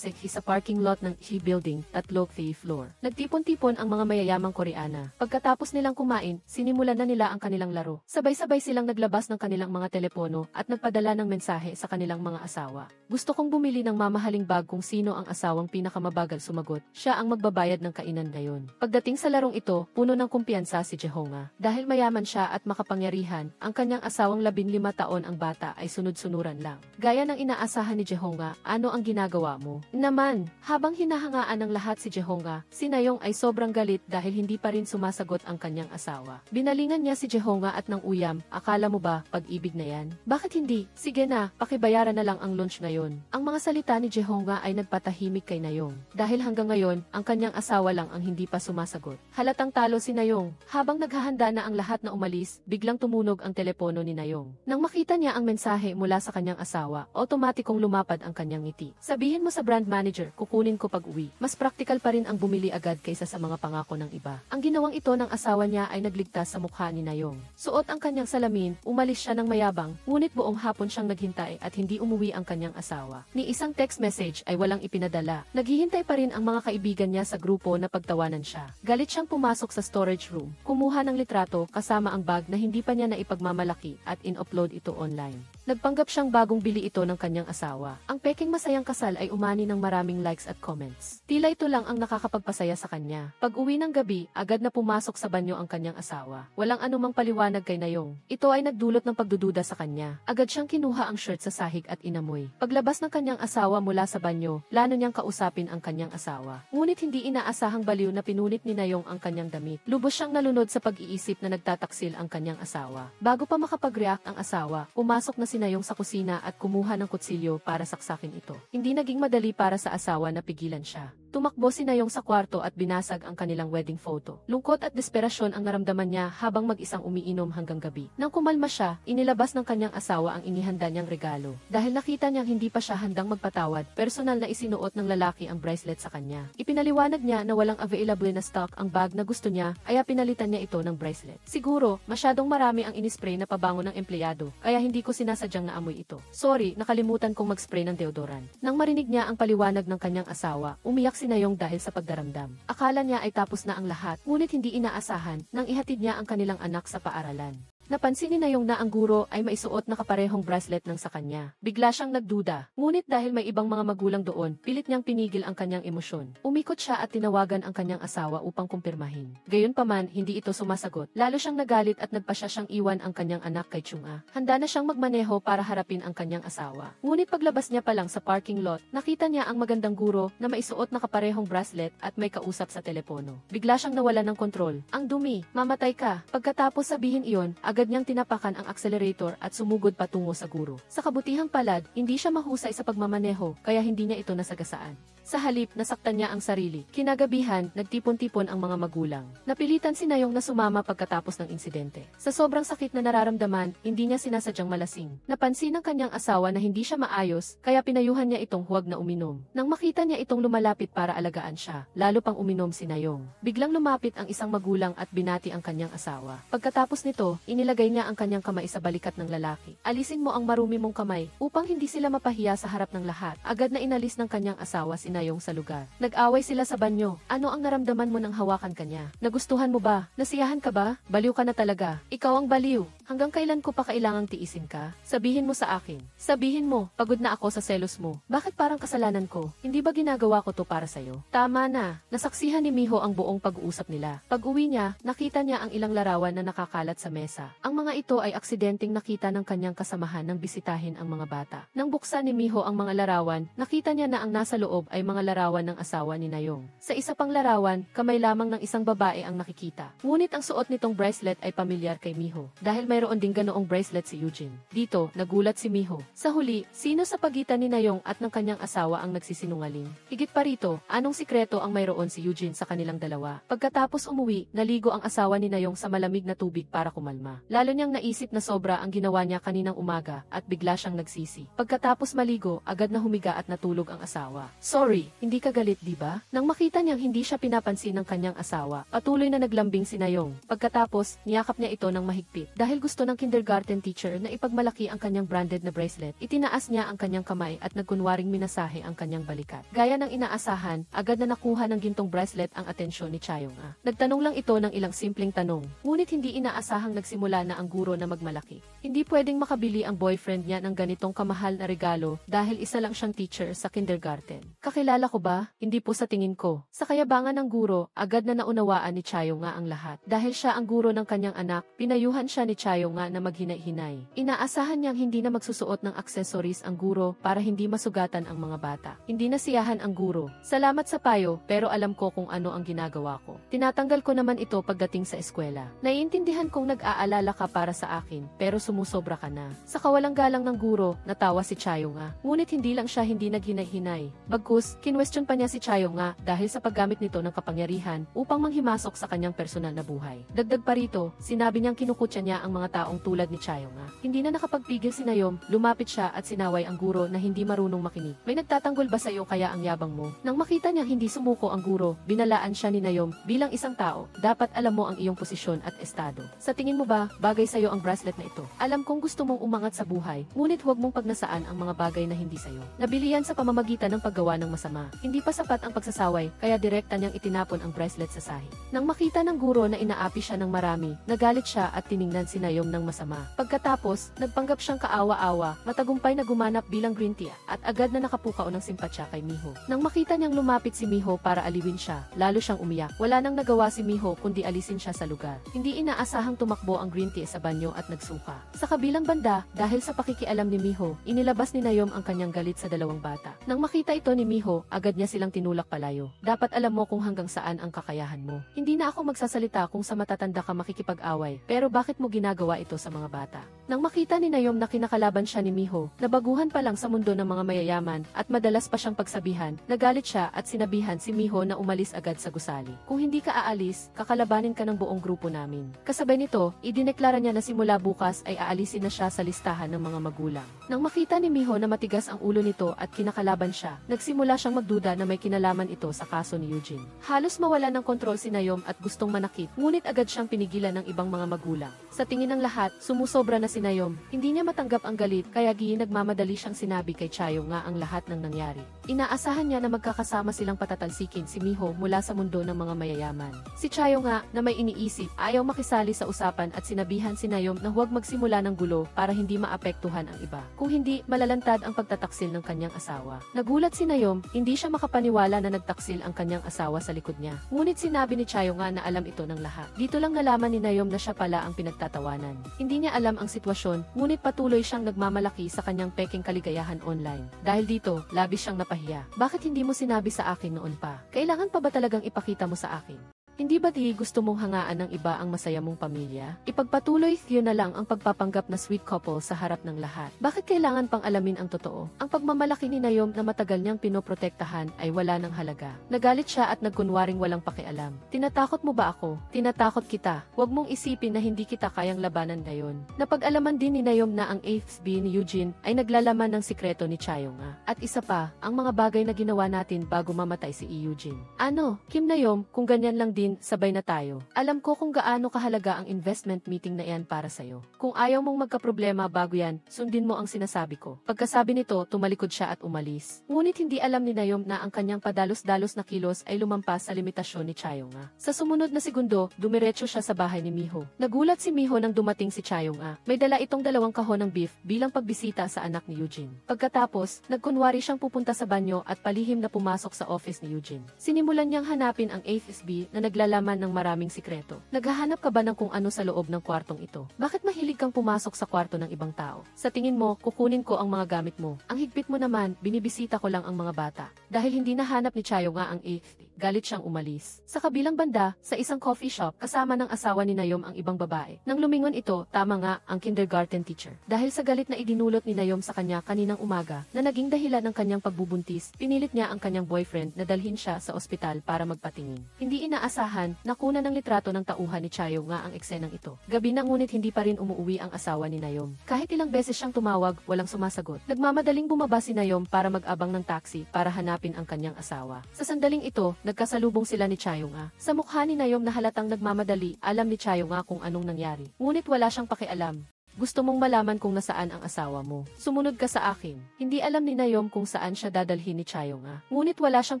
sa parking lot ng He Building, 3th floor. Nagtipon-tipon ang mga mayayamang Koreana. Pagkatapos nilang kumain, sinimulan na nila ang kanilang laro. Sabay-sabay silang naglabas ng kanilang mga telepono at nagpadala ng mensahe sa kanilang mga asawa. Gusto kong bumili ng mamahaling bag kung sino ang asawang pinakamabagal sumagot. Siya ang magbabayad ng kainan ngayon. Pagdating sa larong ito, puno ng kumpiyansa si Jehonga. Dahil mayaman siya at makapangyarihan, ang kanyang asawang 15 taon ang bata ay sunod-sunuran lang. Gaya ng inaasahan ni Jehonga, ano ang ginagawa mo? Naman, habang hinahangaan ng lahat si Jehonga, si Nayong ay sobrang galit dahil hindi pa rin sumasagot ang kanyang asawa. Binalingan niya si Jehonga at ng uyam, akala mo ba, pag-ibig na yan? Bakit hindi? Sige na, pakibayaran na lang ang lunch ngayon. Ang mga salita ni Jehonga ay nagpatahimik kay Nayong. Dahil hanggang ngayon, ang kanyang asawa lang ang hindi pa sumasagot. Halatang talo si Nayong. Habang naghahanda na ang lahat na umalis, biglang tumunog ang telepono ni Nayong. Nang makita niya ang mensahe mula sa kanyang asawa, otomatikong lumapad ang kanyang ngiti. Sabihin mo sa brand manager, kukunin ko pag-uwi. Mas praktikal pa rin ang bumili agad kaysa sa mga pangako ng iba. Ang ginawang ito ng asawa niya ay nagligtas sa mukha ni Nayong. Suot ang kanyang salamin, umalis siya ng mayabang, ngunit buong hapon siyang naghintay at hindi umuwi ang kanyang asawa. Ni isang text message ay walang ipinadala. Naghihintay pa rin ang mga kaibigan niya sa grupo na pagtawanan siya. Galit siyang pumasok sa storage room, kumuha ng litrato kasama ang bag na hindi pa niya naipagmamalaki at in-upload ito online. Nagpanggap siyang bagong bili ito ng kanyang asawa. Ang peking masayang kasal ay umani ng maraming likes at comments. Tila ito lang ang nakakapagpasaya sa kanya. Pag uwi ng gabi, agad na pumasok sa banyo ang kanyang asawa. Walang anumang paliwanag kay Nayong. Ito ay nagdulot ng pagdududa sa kanya. Agad siyang kinuha ang shirt sa sahig at inamoy. Paglabas ng kanyang asawa mula sa banyo, plano niyang kausapin ang kanyang asawa. Ngunit hindi inaasahang baliw na pinunit ni Nayong ang kanyang damit. Lubos siyang nalunod sa pag-iisip na nagtataksil ang kanyang asawa. Bago pa makapag-react ang asawa, pumasok na si Nayong sa kusina at kumuha ng kutsilyo para saksakin ito. Hindi naging madali para sa asawa na pigilan siya. Tumakbo si Nayong sa kwarto at binasag ang kanilang wedding photo. Lungkot at desperasyon ang naramdaman niya habang mag-isang umiinom hanggang gabi. Nang kumalma siya, inilabas ng kanyang asawa ang inihanda niyang regalo. Dahil nakita niyang hindi pa siya handang magpatawad, personal na isinuot ng lalaki ang bracelet sa kanya. Ipinaliwanag niya na walang available na stock ang bag na gusto niya, kaya pinalitan niya ito ng bracelet. Siguro, masyadong marami ang inispray na pabango ng empleyado, kaya hindi ko sinasadyang naamoy ito. Sorry, nakalimutan kong mag-spray ng deodorant. Nang marinig niya ang paliwanag ng kanyang asawa, umiyak si Nayong dahil sa pagdaramdam. Akala niya ay tapos na ang lahat, ngunit hindi inaasahan nang ihatid niya ang kanilang anak sa paaralan. Napansin ni Nayong na ang guro ay maisuot na kaparehong bracelet ng sa kanya. Bigla siyang nagduda, ngunit dahil may ibang mga magulang doon, pilit niyang pinigil ang kanyang emosyon. Umikot siya at tinawagan ang kanyang asawa upang kumpirmahin. Gayunpaman, hindi ito sumasagot. Lalo siyang nagalit at nagpasya siyang iwan ang kanyang anak kay Chung-a. Handa na siyang magmaneho para harapin ang kanyang asawa. Ngunit paglabas niya pa lang sa parking lot, nakita niya ang magandang guro na maisuot na kaparehong bracelet at may kausap sa telepono. Bigla siyang nawala ng kontrol. Ang dumi, mamatay ka. Pagkatapos sabihin iyon, agad niyang tinapakan ang accelerator at sumugod patungo sa guro. Sa kabutihang palad, hindi siya mahusay sa pagmamaneho, kaya hindi niya ito nasagasaan. Sa halip, nasaktan niya ang sarili. Kinagabihan, nagtipon-tipon ang mga magulang. Napilitan si Nayong na sumama pagkatapos ng insidente. Sa sobrang sakit na nararamdaman, hindi niya sinasadyang malasing. Napansin ng kanyang asawa na hindi siya maayos, kaya pinayuhan niya itong huwag na uminom. Nang makita niya itong lumalapit para alagaan siya, lalo pang uminom si Nayong. Biglang lumapit ang isang magulang at binati ang kanyang asawa. Pagkatapos nito, inilagay niya ang kanyang kamay sa balikat ng lalaki. Alisin mo ang marumi mong kamay, upang hindi sila mapahiya sa harap ng lahat. Agad na inalis ng kanyang asawa si Nayong sa lugar. Nag-away sila sa banyo. Ano ang naramdaman mo nang hawakan kanya? Nagustuhan mo ba? Nasiyahan ka ba? Baliw ka na talaga. Ikaw ang baliw. Hanggang kailan ko pa kailangang tiisin ka? Sabihin mo sa akin. Sabihin mo, pagod na ako sa selos mo. Bakit parang kasalanan ko? Hindi ba ginagawa ko to para sa'yo? Tama na. Nasaksihan ni Miho ang buong pag-uusap nila. Pag-uwi niya, nakita niya ang ilang larawan na nakakalat sa mesa. Ang mga ito ay aksidenteng nakita ng kanyang kasamahan nang bisitahin ang mga bata. Nang buksan ni Miho ang mga larawan, nakita niya na ang nasa loob ay mga larawan ng asawa ni Nayong. Sa isa pang larawan, kamay lamang ng isang babae ang nakikita. Ngunit ang suot nitong bracelet ay pamilyar kay Miho. Dahil mayroon ding ganoong bracelet si Eugene. Dito, nagulat si Miho. Sa huli, sino sa pagitan ni Nayong at ng kanyang asawa ang nagsisinungaling? Higit pa rito, anong sikreto ang mayroon si Eugene sa kanilang dalawa? Pagkatapos umuwi, naligo ang asawa ni Nayong sa malamig na tubig para kumalma. Lalo niyang naisip na sobra ang ginawa niya kaninang umaga at bigla siyang nagsisi. Pagkatapos maligo, agad na humiga at natulog ang asawa. Sorry, hindi ka galit, di ba? Nang makita niyang hindi siya pinapansin ng kanyang asawa, patuloy na naglambing si Nayong. Pagkatapos, niyakap niya ito ng mahigpit. Dahil gusto ng kindergarten teacher na ipagmalaki ang kanyang branded na bracelet, itinaas niya ang kanyang kamay at nagkunwaring minasahe ang kanyang balikat. Gaya ng inaasahan, agad na nakuha ng gintong bracelet ang atensyon ni Chayong-a. Nagtanong lang ito ng ilang simpleng tanong, ngunit hindi inaasahang nagsimula na ang guro na magmalaki. Hindi pwedeng makabili ang boyfriend niya ng ganitong kamahal na regalo dahil isa lang siyang teacher sa kindergarten. Kakilala ko ba? Hindi po sa tingin ko. Sa kayabangan ng guro, agad na naunawaan ni Chayong-a ang lahat. Dahil siya ang guro ng kanyang anak, pinayuhan siya ni Chayong-a na maghinay-hinay. Inaasahan niyang hindi na magsusuot ng accessories ang guro para hindi masugatan ang mga bata. Hindi nasiyahan ang guro. Salamat sa payo, pero alam ko kung ano ang ginagawa ko. Tinatanggal ko naman ito pagdating sa eskwela. Naiintindihan kong nag-aalala ka para sa akin, pero sumusobra ka na. Sa kawalang galang ng guro, natawa si Chayong-a. Ngunit hindi lang siya hindi naghinay-hinay. Bagkus, kinwestiyon pa niya si Chayong-a dahil sa paggamit nito ng kapangyarihan upang manghimasok sa kanyang personal na buhay. Dagdag pa rito, sinabi niyang kinukutya niya ang mga taong tulad ni Chayong-a. Hindi na nakapagpigil si Nayong, lumapit siya at sinaway ang guro na hindi marunong makinig. May nagtatanggol ba sa iyo kaya ang yabang mo? Nang makita niyang hindi sumuko ang guro, binalaan siya ni Nayong, bilang isang tao, dapat alam mo ang iyong posisyon at estado. Sa tingin mo ba, bagay sa iyo ang bracelet na ito? Alam kong gusto mong umangat sa buhay, ngunit huwag mong pagnasaan ang mga bagay na hindi sa iyo. Nabili yan sa pamamagitan ng paggawa ng masama. Hindi pa sapat ang pagsasaway, kaya direkta niyang itinapon ang bracelet sa sahig. Nang makita ng guro na inaapi siya ng marami, nagalit siya at tiningnan si Nayong ng masama. Pagkatapos, nagpanggap siyang kaawa-awa, matagumpay na gumanap bilang green tea, at agad na nakapukao ng simpatsya kay Miho. Nang makita niyang lumapit si Miho para aliwin siya, lalo siyang umiyak. Wala nang nagawa si Miho kundi alisin siya sa lugar. Hindi inaasahang tumakbo ang green tea sa banyo at nagsuka. Sa kabilang banda, dahil sa pakikialam ni Miho, inilabas ni Nayong ang kanyang galit sa dalawang bata. Nang makita ito ni Miho, agad niya silang tinulak palayo. Dapat alam mo kung hanggang saan ang kakayahan mo. Hindi na ako magsasalita kung sa matatanda ka makikipag-away, pero bakit mo ginagawa ito sa mga bata? Nang makita ni Nayong na kinakalaban siya ni Miho, nabaguhan pa lang sa mundo ng mga mayayaman at madalas pa siyang pagsabihan, nagalit siya at sinabihan si Miho na umalis agad sa gusali. Kung hindi ka aalis, kakalabanin ka ng buong grupo namin. Kasabay nito, idineklara niya na simula bukas ay aalisin na siya sa listahan ng mga magulang. Nang makita ni Miho na matigas ang ulo nito at kinakalaban siya, nagsimula siyang magduda na may kinalaman ito sa kaso ni Eugene. Halos mawala ng kontrol si Naeom at gustong manakit, ngunit agad siyang pinigilan ng ibang mga magulang. Sa tingin ng lahat, sumusobra na si Naeom. Hindi niya matanggap ang galit, kaya nagmamadali siyang sinabi kay Chayo nga ang lahat ng nangyari. Inaasahan niya na magkakasama silang patatalsikin si Miho mula sa mundo ng mga mayayaman. Si Chayo nga, na may iniisip, ayaw makisali sa usapan at sinabihan si Naeom na huwag magsimula ng gulo para hindi maapektuhan ang iba. Kung hindi, malalantad ang pagtataksil ng kanyang asawa. Nagulat si Naeom, hindi siya makapaniwala na nagtaksil ang kanyang asawa sa likod niya. Ngunit sinabi ni Chayo nga na alam ito ng lahat. Dito lang nalaman ni Naeom na siya pala ang pinagtatawanan. Hindi niya alam ang sitwasyon, ngunit patuloy siyang nagmamalaki sa kanyang peking kaligayahan online. Dahil dito, labis siyang napahiya. Bakit hindi mo sinabi sa akin noon pa? Kailangan pa ba talagang ipakita mo sa akin? Hindi ba gusto mong hangaan ng iba ang masaya mong pamilya? Ipagpatuloy yun na lang ang pagpapanggap na sweet couple sa harap ng lahat. Bakit kailangan pang alamin ang totoo? Ang pagmamalaki ni Naeom na matagal niyang pinoprotektahan ay wala ng halaga. Nagalit siya at nagkunwaring walang pakialam. Tinatakot mo ba ako? Tinatakot kita. Huwag mong isipin na hindi kita kayang labanan ngayon. Napag-alaman din ni Naeom na ang AFB ni Eugene ay naglalaman ng sikreto ni Chayo nga. At isa pa, ang mga bagay na ginawa natin bago mamatay si Eugene. Ano, Kim Naeom, kung ganyan lang din, sabay na tayo. Alam ko kung gaano kahalaga ang investment meeting na yan para sa'yo. Kung ayaw mong magkaproblema bago yan, sundin mo ang sinasabi ko. Pagkasabi nito, tumalikod siya at umalis. Ngunit hindi alam ni Naeom na ang kanyang padalos-dalos na kilos ay lumampas sa limitasyon ni Chayo nga. Sa sumunod na segundo, dumiretso siya sa bahay ni Miho. Nagulat si Miho nang dumating si Chayo nga. May dala itong 2 kahon ng beef bilang pagbisita sa anak ni Eugene. Pagkatapos, nagkunwari siyang pupunta sa banyo at palihim na pumasok sa office ni Eugene. Sinimulan niyang hanapin ang AFB na naglalaman ng maraming sikreto. Naghahanap ka ba ng kung ano sa loob ng kwartong ito? Bakit mahilig kang pumasok sa kwarto ng ibang tao? Sa tingin mo, kukunin ko ang mga gamit mo. Ang higpit mo naman, binibisita ko lang ang mga bata. Dahil hindi nahanap ni Chayo nga ang AFB, galit siyang umalis. Sa kabilang banda, sa isang coffee shop, kasama ng asawa ni Naeom ang ibang babae. Nang lumingon ito, tama nga, ang kindergarten teacher. Dahil sa galit na idinulot ni Naeom sa kanya kaninang umaga, na naging dahilan ng kanyang pagbubuntis, pinilit niya ang kanyang boyfriend na dalhin siya sa ospital para magpatingin. Hindi inaasahan, nakuna ng litrato ng tauhan ni Chayo nga ang eksenang ito. Gabi na ngunit hindi pa rin umuwi ang asawa ni Naeom. Kahit ilang beses siyang tumawag, walang sumasagot. Nagmamadaling bumaba si Naeom para mag-abang ng taxi para hanapin ang kanyang asawa. Sa sandaling ito, nagkasalubong sila ni Chayo nga. Sa mukha ni Naeom na halatang nagmamadali, alam ni Chayo nga kung anong nangyari. Ngunit wala siyang pakialam. Gusto mong malaman kung nasaan ang asawa mo. Sumunod ka sa akin. Hindi alam ni Naeom kung saan siya dadalhin ni Chayo nga. Ngunit wala siyang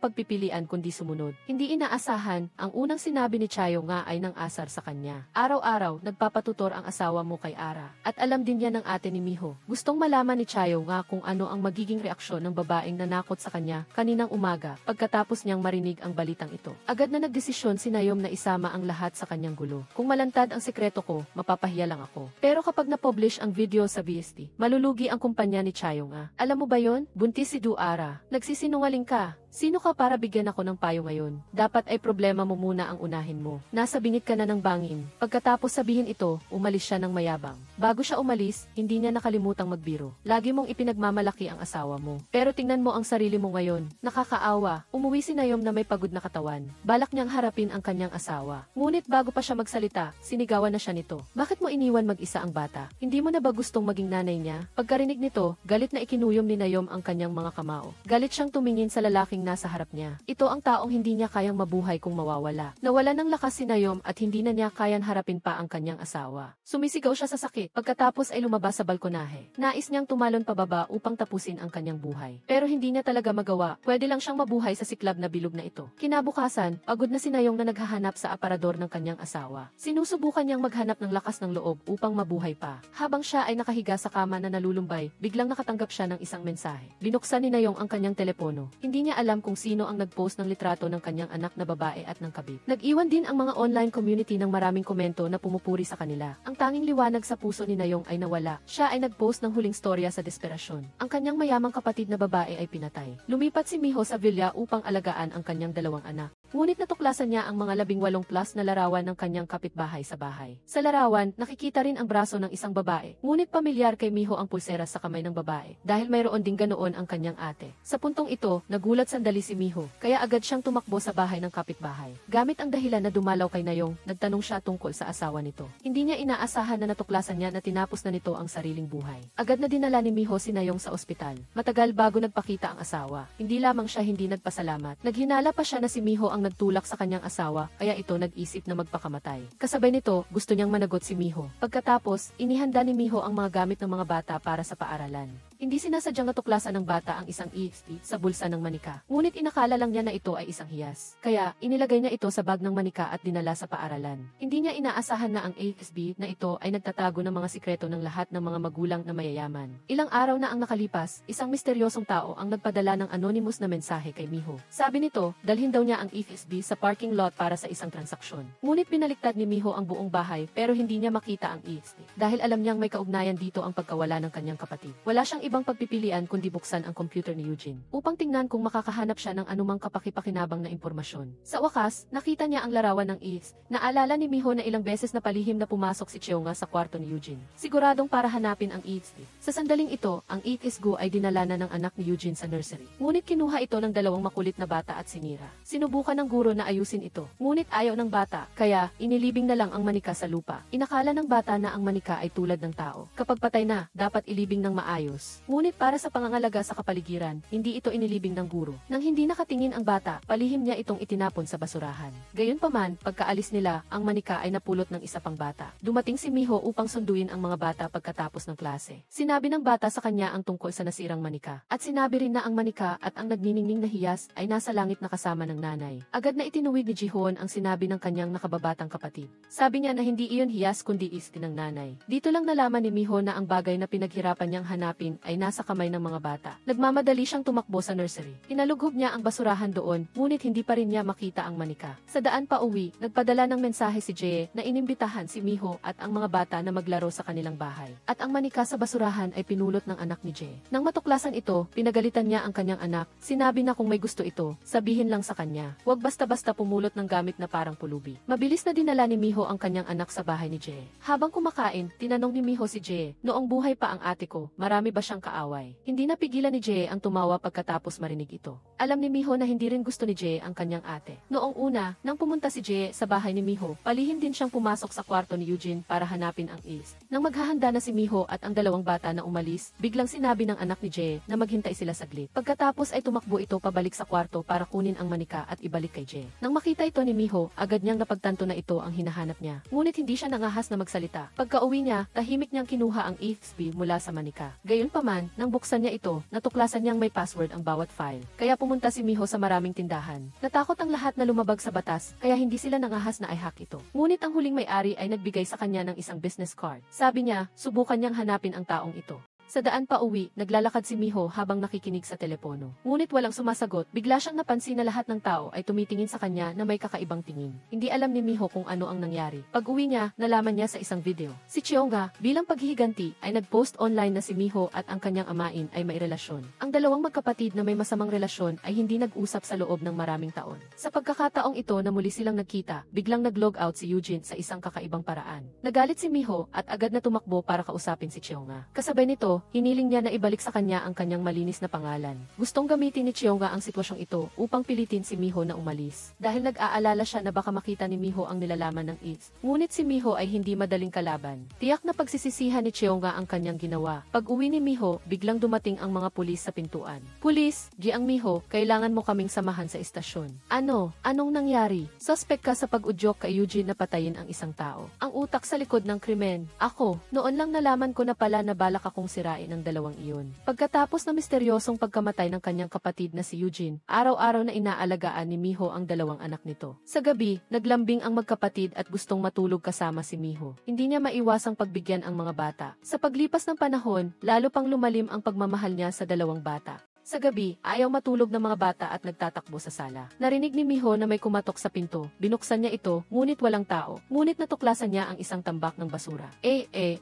pagpipilian kundi sumunod. Hindi inaasahan, ang unang sinabi ni Chayo nga ay nang asar sa kanya. Araw-araw, nagpapatutor ang asawa mo kay Ara. At alam din niya ng ate ni Miho. Gustong malaman ni Chayo nga kung ano ang magiging reaksyon ng babaeng nanakot sa kanya kaninang umaga pagkatapos niyang marinig ang balitang ito. Agad na nagdesisyon si Naeom na isama ang lahat sa kanyang gulo. Kung malantad ang sekreto ko, mapapahiya lang ako. Pero kapag publish ang video sa VST, malulugi ang kumpanya ni Chayo nga. Alam mo ba yon? Buntis si Duara. Nagsisinungaling ka. Sino ka para bigyan ako ng payo ngayon? Dapat ay problema mo muna ang unahin mo. Nasa bingit ka na ng bangin. Pagkatapos sabihin ito, umalis siya ng mayabang. Bago siya umalis, hindi niya nakalimutang magbiro. Lagi mong ipinagmamalaki ang asawa mo. Pero tingnan mo ang sarili mo ngayon. Nakakaawa. Umuwi si Naeom na may pagod na katawan. Balak niyang harapin ang kanyang asawa. Ngunit bago pa siya magsalita, sinigawan na siya nito. Bakit mo iniwan mag-isa ang bata? Hindi mo na ba gustong maging nanay niya? Pagkarinig nito, galit na ikinuyom ni Naeom ang kanyang mga kamao. Galit siyang tumingin sa lalaking nasa harap niya. Ito ang taong hindi niya kayang mabuhay kung mawawala. Nawala ng lakas si Naeom at hindi na niya kayang harapin pa ang kanyang asawa. Sumisigaw siya sa sakit. Pagkatapos ay lumabas sa balkonahe. Nais niyang tumalon pababa upang tapusin ang kanyang buhay. Pero hindi niya talaga magawa. Pwede lang siyang mabuhay sa siklab na bilog na ito. Kinabukasan, pagod na si Naeom na naghahanap sa aparador ng kanyang asawa. Sinusubukan niyang maghanap ng lakas ng loob upang mabuhay pa. Habang siya ay nakahiga sa kama na nalulumbay, biglang nakatanggap siya ng isang mensahe. Binuksan ni Naeom ang kanyang telepono. Hindi niya alam kung sino ang nag-post ng litrato ng kanyang anak na babae at ng kabit. Nag-iwan din ang mga online community ng maraming komento na pumupuri sa kanila. Ang tanging liwanag sa puso ni Naeom ay nawala. Siya ay nag-post ng huling storya sa desperasyon. Ang kanyang mayamang kapatid na babae ay pinatay. Lumipat si Miho sa villa upang alagaan ang kanyang 2 anak. ngunit natuklasan niya ang mga 18 plus na larawan ng kanyang kapitbahay sa bahay. Sa larawan, nakikita rin ang braso ng isang babae, ngunit pamilyar kay Miho ang pulseras sa kamay ng babae, dahil mayroon ding ganoon ang kanyang ate. Sa puntong ito, nagulat sandali si Miho, kaya agad siyang tumakbo sa bahay ng kapitbahay. Gamit ang dahilan na dumalaw kay Nayong, nagtanong siya tungkol sa asawa nito. Hindi niya inaasahan na natuklasan niya na tinapos na nito ang sariling buhay. Agad na dinala ni Miho si Nayong sa ospital. Matagal bago nagpakita ang asawa. Hindi lamang siya hindi nagpasalamat. Naghinala pa siya na si Miho ang nagtulak sa kanyang asawa, kaya ito nag-isip na magpakamatay. Kasabay nito, gusto niyang managot si Miho. Pagkatapos, inihanda ni Miho ang mga gamit ng mga bata para sa paaralan. Hindi sinasadyang natuklasan ng bata ang isang EXP sa bulsa ng manika. Ngunit inakala lang niya na ito ay isang hiyas. Kaya, inilagay niya ito sa bag ng manika at dinala sa paaralan. Hindi niya inaasahan na ang EXP na ito ay nagtatago ng mga sikreto ng lahat ng mga magulang na mayayaman. Ilang araw na ang nakalipas, isang misteryosong tao ang nagpadala ng anonymous na mensahe kay Miho. Sabi nito, dalhin daw niya ang EXP sa parking lot para sa isang transaksyon. Ngunit binaliktad ni Miho ang buong bahay pero hindi niya makita ang EXP. Dahil alam niyang may kaugnayan dito ang pagkawala ng kanyang kapatid. Wala siyang ibang pagpipilian kundi buksan ang computer ni Eugene upang tingnan kung makakahanap siya ng anumang kapakipakinabang na impormasyon. Sa wakas, nakita niya ang larawan ng EX. Naalala ni Miho na ilang beses na palihim na pumasok si Cheonga sa kwarto ni Eugene. Siguradong para hanapin ang EX. Sa sandaling ito, ang EXG ay dinala na ng anak ni Eugene sa nursery. Ngunit kinuha ito ng dalawang makulit na bata at sinira. Sinubukan ng guro na ayusin ito. Ngunit ayaw ng bata, kaya inilibing na lang ang manika sa lupa. Inakala ng bata na ang manika ay tulad ng tao. Kapag patay na, dapat ilibing ng maayos. Ngunit para sa pangangalaga sa kapaligiran, hindi ito inilibing ng guro. Nang hindi nakatingin ang bata, palihim niya itong itinapon sa basurahan. Gayunpaman, pagkaalis nila, ang manika ay napulot ng isa pang bata. Dumating si Miho upang sunduin ang mga bata pagkatapos ng klase. Sinabi ng bata sa kanya ang tungkol sa nasirang manika. At sinabi rin na ang manika at ang nagniningning na hiyas ay nasa langit na kasama ng nanay. Agad na itinuwid ni Jihon ang sinabi ng kanyang nakababatang kapatid. Sabi niya na hindi iyon hiyas kundi isti ng nanay. Dito lang nalaman ni Miho na ang bagay na pinaghirapan niyang hanapin ay nasa kamay ng mga bata. Nagmamadali siyang tumakbo sa nursery. Hinalughob niya ang basurahan doon, ngunit hindi pa rin niya makita ang manika. Sa daan pa uwi, nagpadala ng mensahe si Jae na inimbitahan si Miho at ang mga bata na maglaro sa kanilang bahay. At ang manika sa basurahan ay pinulot ng anak ni Jae. Nang matuklasan ito, pinagalitan niya ang kanyang anak. Sinabi na kung may gusto ito, sabihin lang sa kanya. Huwag basta-basta pumulot ng gamit na parang pulubi. Mabilis na dinala ni Miho ang kanyang anak sa bahay ni Jae. Habang kumakain, tinanong ni Miho si Jae, noong buhay pa ang ate ko, marami ba siyang kaaway? Hindi napigilan ni Jae ang tumawa pagkatapos marinig ito. Alam ni Miho na hindi rin gusto ni Jae ang kanyang ate. Noong una, nang pumunta si Jae sa bahay ni Miho, palihim din siyang pumasok sa kwarto ni Eugene para hanapin ang Ace. Nang maghahanda na si Miho at ang dalawang bata na umalis, biglang sinabi ng anak ni Jae na maghintay sila saglit. Pagkatapos ay tumakbo ito pabalik sa kwarto para kunin ang manika at ibalik kay Jae. Nang makita ito ni Miho, agad niyang napagtanto na ito ang hinahanap niya. Ngunit hindi siya nangahas na magsalita. Pagka-uwi niya, tahimik niyang kinuha ang EXP mula sa manika. Gayunpaman, nang buksan niya ito, natuklasan niyang may password ang bawat file. Kaya pumunta si Miho sa maraming tindahan. Natakot ang lahat na lumabag sa batas, kaya hindi sila nangahas na i-hack ito. Ngunit ang huling may-ari ay nagbigay sa kanya ng isang business card. Sabi niya, subukan niyang hanapin ang taong ito. Sa daan pa uwi, naglalakad si Miho habang nakikinig sa telepono. Ngunit walang sumasagot, bigla siyang napansin na lahat ng tao ay tumitingin sa kanya na may kakaibang tingin. Hindi alam ni Miho kung ano ang nangyari. Pag-uwi niya, nalaman niya sa isang video. Si Cheonga, bilang paghihiganti, ay nag-post online na si Miho at ang kanyang amain ay may relasyon. Ang dalawang magkapatid na may masamang relasyon ay hindi nag-usap sa loob ng maraming taon. Sa pagkakataong ito na muli silang nagkita, biglang nag-log out si Eugene sa isang kakaibang paraan. Nagalit si Miho at agad na tumakbo para kausapin si Cheonga. Kasabay nito, hiniling niya na ibalik sa kanya ang kanyang malinis na pangalan. Gustong gamitin ni Cheonga ang sitwasyong ito upang pilitin si Miho na umalis. Dahil nag-aalala siya na baka makita ni Miho ang nilalaman ng It's. Ngunit si Miho ay hindi madaling kalaban. Tiyak na pagsisisihan ni Cheonga ang kanyang ginawa. Pag-uwi ni Miho, biglang dumating ang mga pulis sa pintuan. Pulis, Giang Miho, kailangan mo kaming samahan sa istasyon. Ano? Anong nangyari? Suspect ka sa pag-udyok kay Eugene na patayin ang isang tao. Ang utak sa likod ng krimen. Ako, noon lang nalaman ko na pala na balak akong sirain ang dalawang iyon. Pagkatapos ng misteryosong pagkamatay ng kanyang kapatid na si Eugene, araw-araw na inaalagaan ni Miho ang dalawang anak nito. Sa gabi, naglambing ang magkapatid at gustong matulog kasama si Miho. Hindi niya maiwasang pagbigyan ang mga bata. Sa paglipas ng panahon, lalo pang lumalim ang pagmamahal niya sa dalawang bata. Sa gabi, ayaw matulog ng mga bata at nagtatakbo sa sala. Narinig ni Miho na may kumatok sa pinto. Binuksan niya ito, ngunit walang tao. Ngunit natuklasan niya ang isang tambak ng basura.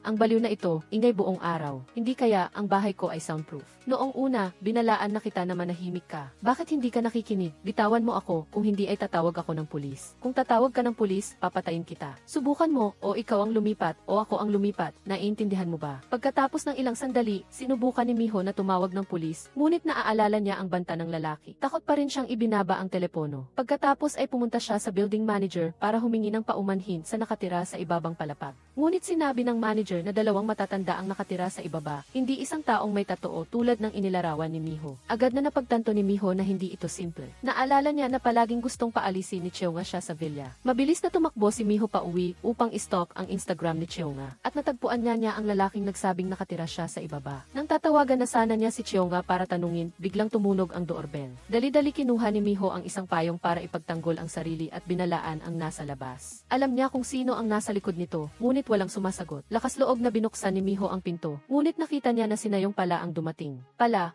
Ang baliw na ito, ingay buong araw. Hindi kaya ang bahay ko ay soundproof. Noong una, binalaan na kita na manahimik ka. Bakit hindi ka nakikinig? Bitawan mo ako, kung hindi ay tatawag ako ng pulis. Kung tatawag ka ng pulis, papatayin kita. Subukan mo, o ikaw ang lumipat, o ako ang lumipat. Naiintindihan mo ba? Pagkatapos ng ilang sandali, sinubukan ni Miho na tumawag ng pulis, ngunit naaalala niya ang banta ng lalaki. Takot pa rin siyang ibinaba ang telepono. Pagkatapos ay pumunta siya sa building manager para humingi ng paumanhin sa nakatira sa ibabang palapag. Ngunit sinabi ng manager na dalawang matatanda ang nakatira sa ibaba, hindi isang taong may tatoo tulad ng inilarawan ni Miho. Agad na napagtanto ni Miho na hindi ito simple. Naalala niya na palaging gustong paalisin ni Cheonga siya sa villa. Mabilis na tumakbo si Miho pauwi upang i-stalk ang Instagram ni Cheonga at natagpuan niya ang lalaking nagsabing nakatira siya sa ibaba. Nang tatawagan na sana niya si Cheonga para tanungin, biglang tumunog ang doorbell. Dali-dali kinuha ni Miho ang isang payong para ipagtanggol ang sarili at binalaan ang nasa labas. Alam niya kung sino ang nasa likod nito, ngunit walang sumasagot. Lakas loob na binuksan ni Miho ang pinto, ngunit nakita niya na si Nayong pala ang dumating.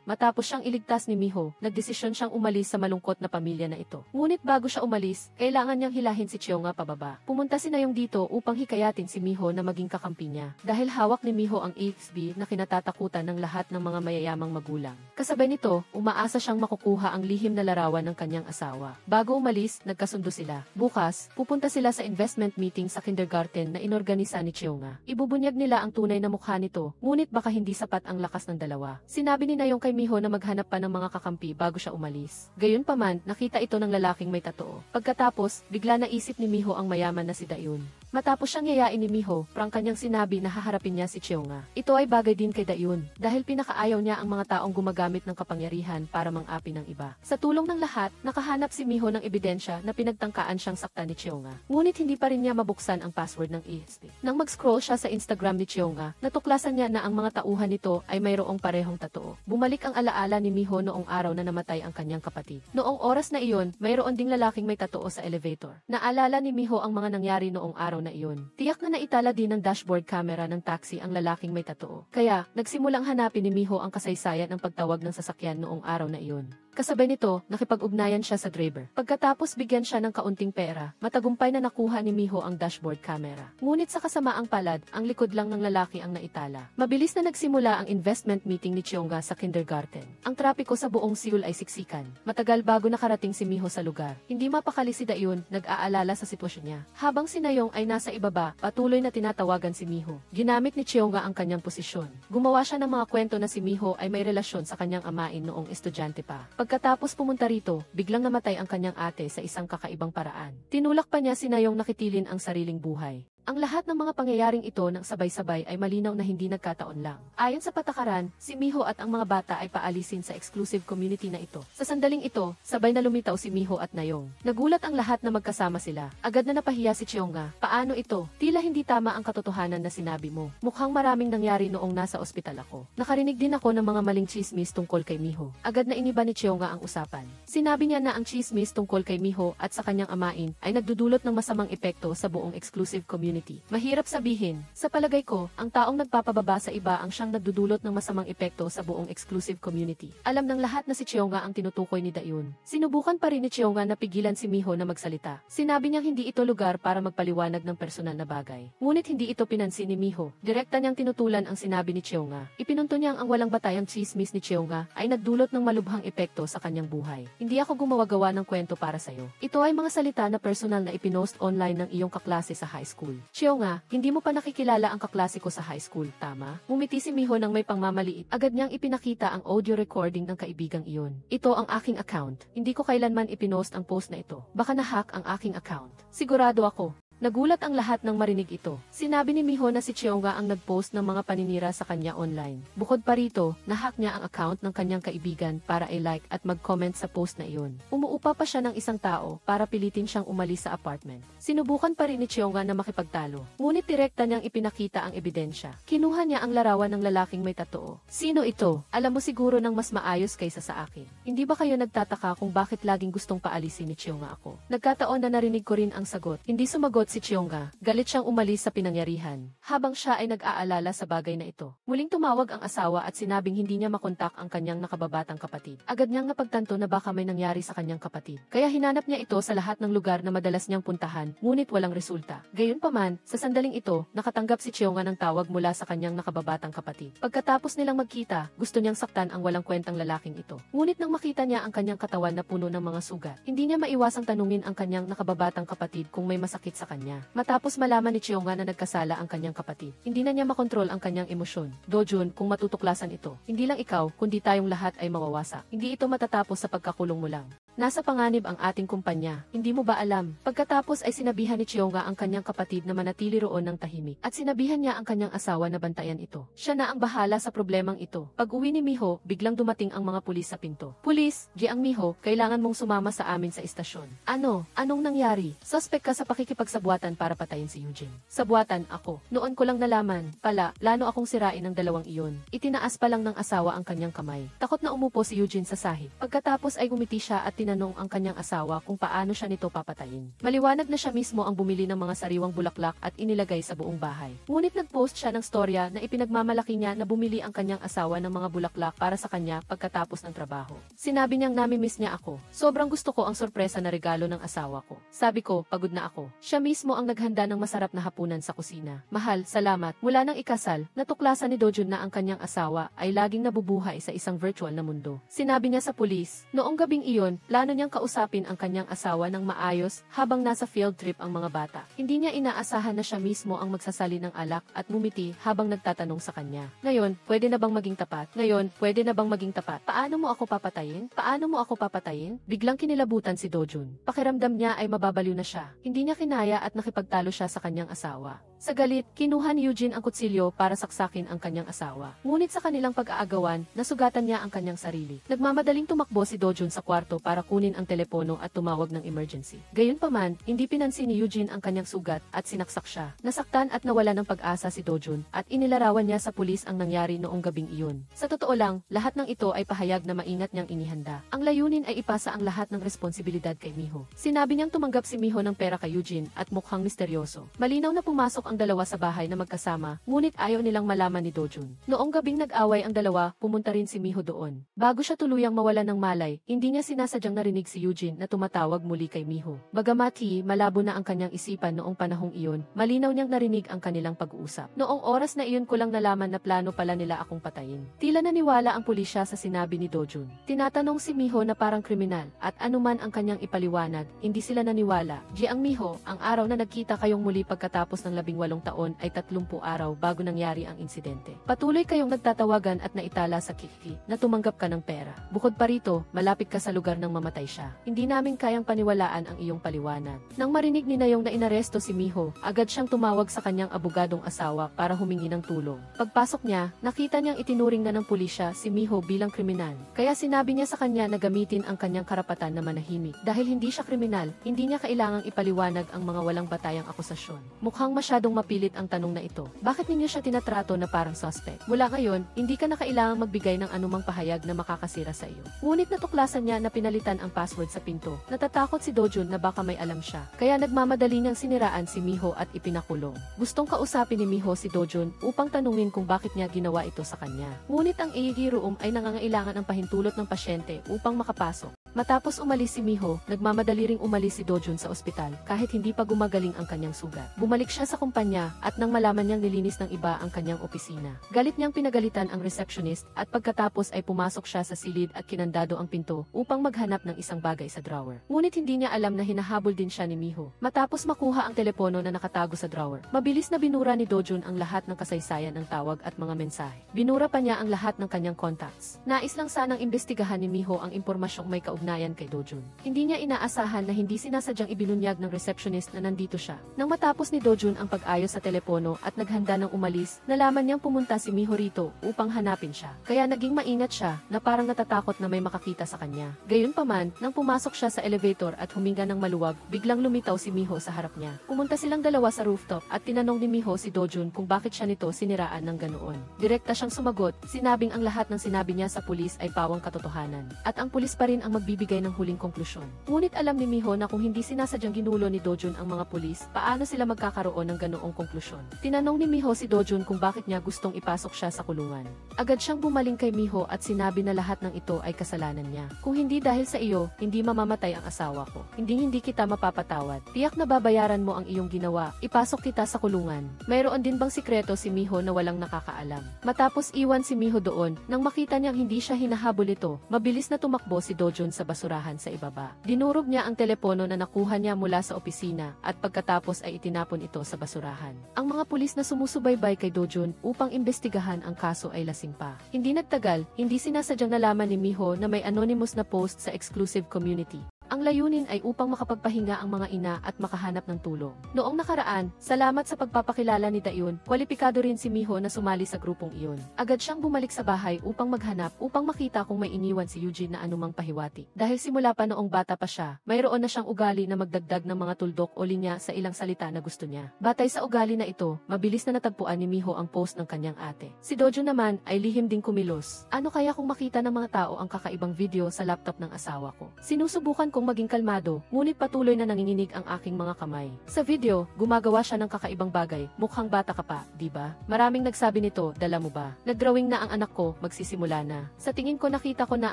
Matapos siyang iligtas ni Miho, nagdesisyon siyang umalis sa malungkot na pamilya na ito. Ngunit bago siya umalis, kailangan niyang hilahin si Cheonga pababa. Pumunta si Nayong dito upang hikayatin si Miho na maging kakampi niya. Dahil hawak ni Miho ang EXP na kinatatakutan ng lahat ng mga mayayamang magulang. Kasabay nito, umaasa siyang makukuha ang lihim na larawan ng kanyang asawa. Bago umalis, nagkasundo sila. Bukas, pupunta sila sa investment meeting sa kindergarten na inorganisa ni Cheonga. Ibubunyag nila ang tunay na mukha nito, ngunit baka hindi sapat ang lakas ng dalawa. Sinabi ni Nayong kay Miho na maghanap pa ng mga kakampi bago siya umalis. Gayunpaman, nakita ito ng lalaking may tatoo. Pagkatapos, bigla naisip ni Miho ang mayaman na si Dayun. Matapos siyang yayain ni Miho, prang kanyang sinabi na haharapin niya si Cheonga. Ito ay bagay din kay Dayun, dahil pinakaayaw niya ang mga taong gumagamit ng kapangyarihan para mang-api ng iba. Sa tulong ng lahat, nakahanap si Miho ng ebidensya na pinagtangkaan siyang saktan ni Cheonga. Ngunit hindi pa rin niya mabuksan ang password ng EXP. Nang mag-scroll siya sa Instagram ni Cheonga, natuklasan niya na ang mga tauhan nito ay mayroong parehong tatoo. Bumalik ang alaala ni Miho noong araw na namatay ang kanyang kapatid. Noong oras na iyon, mayroon ding lalaking may tatoo sa elevator. Naalala ni Miho ang mga nangyari noong araw na iyon. Tiyak na naitala din ng dashboard camera ng taxi ang lalaking may tatoo. Kaya, nagsimulang hanapin ni Miho ang kasaysayan ng pagtawag ng sasakyan noong araw na iyon. Kasabay nito, nakipag-ugnayan siya sa driver. Pagkatapos bigyan siya ng kaunting pera, matagumpay na nakuha ni Miho ang dashboard camera. Ngunit sa kasamaang palad, ang likod lang ng lalaki ang naitala. Mabilis na nagsimula ang investment meeting ni Cheonga sa kindergarten. Ang trapiko sa buong Seoul ay siksikan. Matagal bago nakarating si Miho sa lugar. Hindi mapakali si Dayun, nag-aalala sa sitwasyon niya. Habang si Nayong ay nasa ibaba, patuloy na tinatawagan si Miho. Ginamit ni Cheonga ang kanyang posisyon. Gumawa siya ng mga kwento na si Miho ay may relasyon sa kanyang amain noong estudyante pa. Pagkatapos pumunta rito, biglang namatay ang kanyang ate sa isang kakaibang paraan. Tinulak pa niya si Nayong nakitilin ang sariling buhay. Ang lahat ng mga pangyayaring ito ng sabay-sabay ay malinaw na hindi nagkataon lang. Ayon sa patakaran, si Miho at ang mga bata ay paalisin sa exclusive community na ito. Sa sandaling ito, sabay na lumitaw si Miho at Nayong. Nagulat ang lahat na magkasama sila. Agad na napahiya si Cheonga. Paano ito? Tila hindi tama ang katotohanan na sinabi mo. Mukhang maraming nangyari noong nasa ospital ako. Nakarinig din ako ng mga maling chismis tungkol kay Miho. Agad na iniba ni Cheonga ang usapan. Sinabi niya na ang chismis tungkol kay Miho at sa kanyang amain ay nagdudulot ng masamang epekto sa buong exclusive community. Mahirap sabihin, sa palagay ko, ang taong nagpapababa sa iba ang siyang nagdudulot ng masamang epekto sa buong exclusive community. Alam ng lahat na si Cheonga ang tinutukoy ni Dayun. Sinubukan pa rin ni Cheonga na pigilan si Miho na magsalita. Sinabi niyang hindi ito lugar para magpaliwanag ng personal na bagay. Ngunit hindi ito pinansin ni Miho. Direkta niyang tinutulan ang sinabi ni Cheonga. Ipinunto niyang ang walang batayang chismis ni Cheonga ay nagdulot ng malubhang epekto sa kanyang buhay. Hindi ako gumawa-gawa ng kwento para sa'yo. Ito ay mga salita na personal na ipinost online ng iyong kaklase sa high school. Cheonga, hindi mo pa nakikilala ang kaklase ko sa high school, tama? Ngumiti si Miho nang may pangmamaliit. Agad niyang ipinakita ang audio recording ng kaibigang iyon. Ito ang aking account. Hindi ko kailanman ipinost ang post na ito. Baka na-hack ang aking account. Sigurado ako. Nagulat ang lahat nang marinig ito. Sinabi ni Miho na si Cheonga ang nag-post ng mga paninira sa kanya online. Bukod pa rito, nahack niya ang account ng kanyang kaibigan para i-like at mag-comment sa post na iyon. Umuupa pa siya ng isang tao para pilitin siyang umalis sa apartment. Sinubukan pa rin ni Cheonga na makipagtalo. Ngunit direkta niyang ipinakita ang ebidensya. Kinuha niya ang larawan ng lalaking may tatoo. Sino ito? Alam mo siguro ng mas maayos kaysa sa akin. Hindi ba kayo nagtataka kung bakit laging gustong paalisin ni Cheonga ako? Nagkataon na narinig ko rin ang sagot. Hindi sumagot Sumagot si Chionga. Galit siyang umalis sa pinangyarihan. Habang siya ay nag-aalala sa bagay na ito. Muling tumawag ang asawa at sinabing hindi niya makontak ang kanyang nakababatang kapatid. Agad niyang napagtanto na baka may nangyari sa kanyang kapatid. Kaya hinanap niya ito sa lahat ng lugar na madalas niyang puntahan, ngunit walang resulta. Gayunpaman, sa sandaling ito, nakatanggap si Chionga ng tawag mula sa kanyang nakababatang kapatid. Pagkatapos nilang magkita, gusto niyang saktan ang walang kwentang lalaking ito. Ngunit nang makita niya ang kanyang katawan na puno ng mga sugat, hindi niya maiwasang tanungin ang kanyang nakababatang kapatid kung may masakit sa kanya. Matapos malaman ni Chionga na nagkasala ang kanyang kapatid, hindi na niya makontrol ang kanyang emosyon. Dojun, kung matutuklasan ito, hindi lang ikaw, kundi tayong lahat ay mawawasak. Hindi ito matatapos sa pagkakulong mo lang. Nasa panganib ang ating kumpanya, hindi mo ba alam? Pagkatapos ay sinabihan ni Chionga ang kanyang kapatid na manatili roon ng tahimik at sinabihan niya ang kanyang asawa na bantayan ito. Siya na ang bahala sa problemang ito. Pag-uwi ni Miho, biglang dumating ang mga pulis sa pinto. Pulis, Jiang Miho, kailangan mong sumama sa amin sa istasyon. Ano? Anong nangyari? Suspect ka sa pakikipagsabuatan para patayin si Eugene. Sabuatan ako. Noon ko lang nalaman, lano akong sirain ng dalawang iyon. Itinaas pa lang ng asawa ang kanyang kamay. Takot na umupo si Eugene sa sahig. Pagkatapos ay gumiti siya at tinanong ang kanyang asawa kung paano siya nito papatayin. Maliwanag na siya mismo ang bumili ng mga sariwang bulaklak at inilagay sa buong bahay. Ngunit nag-post siya ng storya na ipinagmamalaki niya na bumili ang kanyang asawa ng mga bulaklak para sa kanya pagkatapos ng trabaho. Sinabi niyang namimiss niya ako. Sobrang gusto ko ang sorpresa na regalo ng asawa ko. Sabi ko, pagod na ako. Siya mismo ang naghanda ng masarap na hapunan sa kusina. Mahal, salamat. Mula nang ikasal, natuklasan ni Dojun na ang kanyang asawa ay laging nabubuhay sa isang virtual na mundo. Sinabi niya sa pulis, noong gabing iyon, plano niyang kausapin ang kanyang asawa ng maayos habang nasa field trip ang mga bata. Hindi niya inaasahan na siya mismo ang magsasali ng alak at mumiti habang nagtatanong sa kanya. Ngayon, pwede na bang maging tapat? Ngayon, pwede na bang maging tapat? Paano mo ako papatayin? Paano mo ako papatayin? Biglang kinilabutan si Dojun. Pakiramdam niya ay mababaliw na siya. Hindi niya kinaya at nakipagtalo siya sa kanyang asawa. Sa galit, kinuha ni Eugene ang kutsilyo para saksakin ang kanyang asawa. Ngunit sa kanilang pag-aagawan, nasugatan niya ang kanyang sarili. Nagmamadaling tumakbo si Dojun sa kwarto para kunin ang telepono at tumawag ng emergency. Gayunpaman, hindi pinansin ni Eugene ang kanyang sugat at sinaksak siya. Nasaktan at nawala ng pag-asa si Dojun at inilarawan niya sa pulis ang nangyari noong gabing iyon. Sa totoo lang, lahat ng ito ay pahayag na maingat niyang inihanda. Ang layunin ay ipasa ang lahat ng responsibilidad kay Miho. Sinabi niyang tumanggap si Miho ng pera kay Eugene at mukhang misteryoso. Malinaw na pumasok ang dalawa sa bahay na magkasama, ngunit ayaw nilang malaman ni Dojun. Noong gabing nag-away ang dalawa, pumunta rin si Miho doon. Bago siya tuluyang mawala ng malay, hindi niya sinasadyang narinig si Eugene na tumatawag muli kay Miho. Bagamat malabo na ang kanyang isipan noong panahong iyon, malinaw niyang narinig ang kanilang pag-uusap. Noong oras na iyon ko lang nalaman na plano pala nila akong patayin. Tila naniwala ang pulisya sa sinabi ni Dojun. Tinatanong si Miho na parang kriminal, at anuman ang kanyang ipaliwanag, hindi sila naniwala. Jiang Miho, ang araw na nagkita kayong muli pagkatapos ng 18 taon ay 30 araw bago nangyari ang insidente. Patuloy kayong nagtatawagan at naitala sa Kiki na tumanggap ka ng pera. Bukod pa rito, malapit ka sa lugar nang mamatay siya. Hindi namin kayang paniwalaan ang iyong paliwanag. Nang marinig ni Nayong na inaresto si Miho, agad siyang tumawag sa kanyang abogadong asawa para humingi ng tulong. Pagpasok niya, nakita niyang itinuring na ng pulisya si Miho bilang kriminal. Kaya sinabi niya sa kanya na gamitin ang kanyang karapatan na manahimik. Dahil hindi siya kriminal, hindi niya kailangang ipaliwanag ang mga walang batayang akusasyon. Mukhang masyadong mapilit ang tanong na ito. Bakit ninyo siya tinatrato na parang suspect? Mula ngayon, hindi ka na kailangang magbigay ng anumang pahayag na makakasira sa iyo. Ngunit natuklasan niya na pinalitan ang password sa pinto. Natatakot si Dojun na baka may alam siya. Kaya nagmamadali niyang siniraan si Miho at ipinakulong. Gustong kausapin ni Miho si Dojun upang tanungin kung bakit niya ginawa ito sa kanya. Ngunit ang AED room ay nangangailangan ng pahintulot ng pasyente upang makapasok. Matapos umalis si Miho, nagmamadali ring umalis si Dojun sa ospital kahit hindi pa gumagaling ang kanyang sugat. Bumalik siya sa kumpanya at nang malaman niyang nilinis ng iba ang kanyang opisina. Galit niyang pinagalitan ang receptionist at pagkatapos ay pumasok siya sa silid at kinandado ang pinto upang maghanap ng isang bagay sa drawer. Ngunit hindi niya alam na hinahabol din siya ni Miho. Matapos makuha ang telepono na nakatago sa drawer, mabilis na binura ni Dojun ang lahat ng kasaysayan ng tawag at mga mensahe. Binura pa niya ang lahat ng kanyang contacts. Nais lang sanang imbestigahan ni Miho ang impormasyong may kaugnayan kay Dojun. Hindi niya inaasahan na hindi sinasadyang ibinunyag ng receptionist na nandito siya. Nang matapos ni Dojun ang pag-ayos sa telepono at naghanda ng umalis, nalaman niyang pumunta si Miho rito upang hanapin siya. Kaya naging maingat siya na parang natatakot na may makakita sa kanya. Gayunpaman, nang pumasok siya sa elevator at huminga ng maluwag, biglang lumitaw si Miho sa harap niya. Pumunta silang dalawa sa rooftop at tinanong ni Miho si Dojun kung bakit siya nito siniraan ng ganoon. Direkta siyang sumagot, sinabing ang lahat ng sinabi niya sa pulis ay pawang katotohanan. At ang pulis pa rin ang magbibigay nagbibigay ng huling konklusyon. Ngunit alam ni Miho na kung hindi sinasadyang ginulo ni Dojun ang mga pulis, paano sila magkakaroon ng ganoong konklusyon? Tinanong ni Miho si Dojun kung bakit niya gustong ipasok siya sa kulungan. Agad siyang bumaling kay Miho at sinabi na lahat ng ito ay kasalanan niya. Kung hindi dahil sa iyo, hindi mamamatay ang asawa ko. Hindi kita mapapatawad. Tiyak na babayaran mo ang iyong ginawa. Ipasok kita sa kulungan. Mayroon din bang sikreto si Miho na walang nakakaalam? Matapos iwan si Miho doon, nang makita niyang hindi siya hinahabol ito, mabilis na tumakbo si Dojun sa basurahan sa ibaba. Dinurog niya ang telepono na nakuha niya mula sa opisina at pagkatapos ay itinapon ito sa basurahan. Ang mga pulis na sumusubaybay kay Dojun upang imbestigahan ang kaso ay lasing pa. Hindi nagtagal, hindi sinasadyang nalaman ni Miho na may anonymous na post sa exclusive community. Ang layunin ay upang makapagpahinga ang mga ina at makahanap ng tulong. Noong nakaraan, salamat sa pagpapakilala ni Dayun, kwalipikado rin si Miho na sumali sa grupong iyon. Agad siyang bumalik sa bahay upang maghanap upang makita kung may iniwan si Eugene na anumang pahiwati. Dahil simula pa noong bata pa siya, mayroon na siyang ugali na magdagdag ng mga tuldok o linya sa ilang salita na gusto niya. Batay sa ugali na ito, mabilis na natagpuan ni Miho ang post ng kanyang ate. Si Dojun naman ay lihim ding kumilos. Ano kaya kung makita ng mga tao ang kakaibang video sa laptop ng asawa ko? Sinusubukan kung maging kalmado, ngunit patuloy na nanginginig ang aking mga kamay. Sa video, gumagawa siya ng kakaibang bagay, mukhang bata ka pa, di ba? Maraming nagsabi nito, dala mo ba? Nagdrawing na ang anak ko, magsisimula na. Sa tingin ko nakita ko na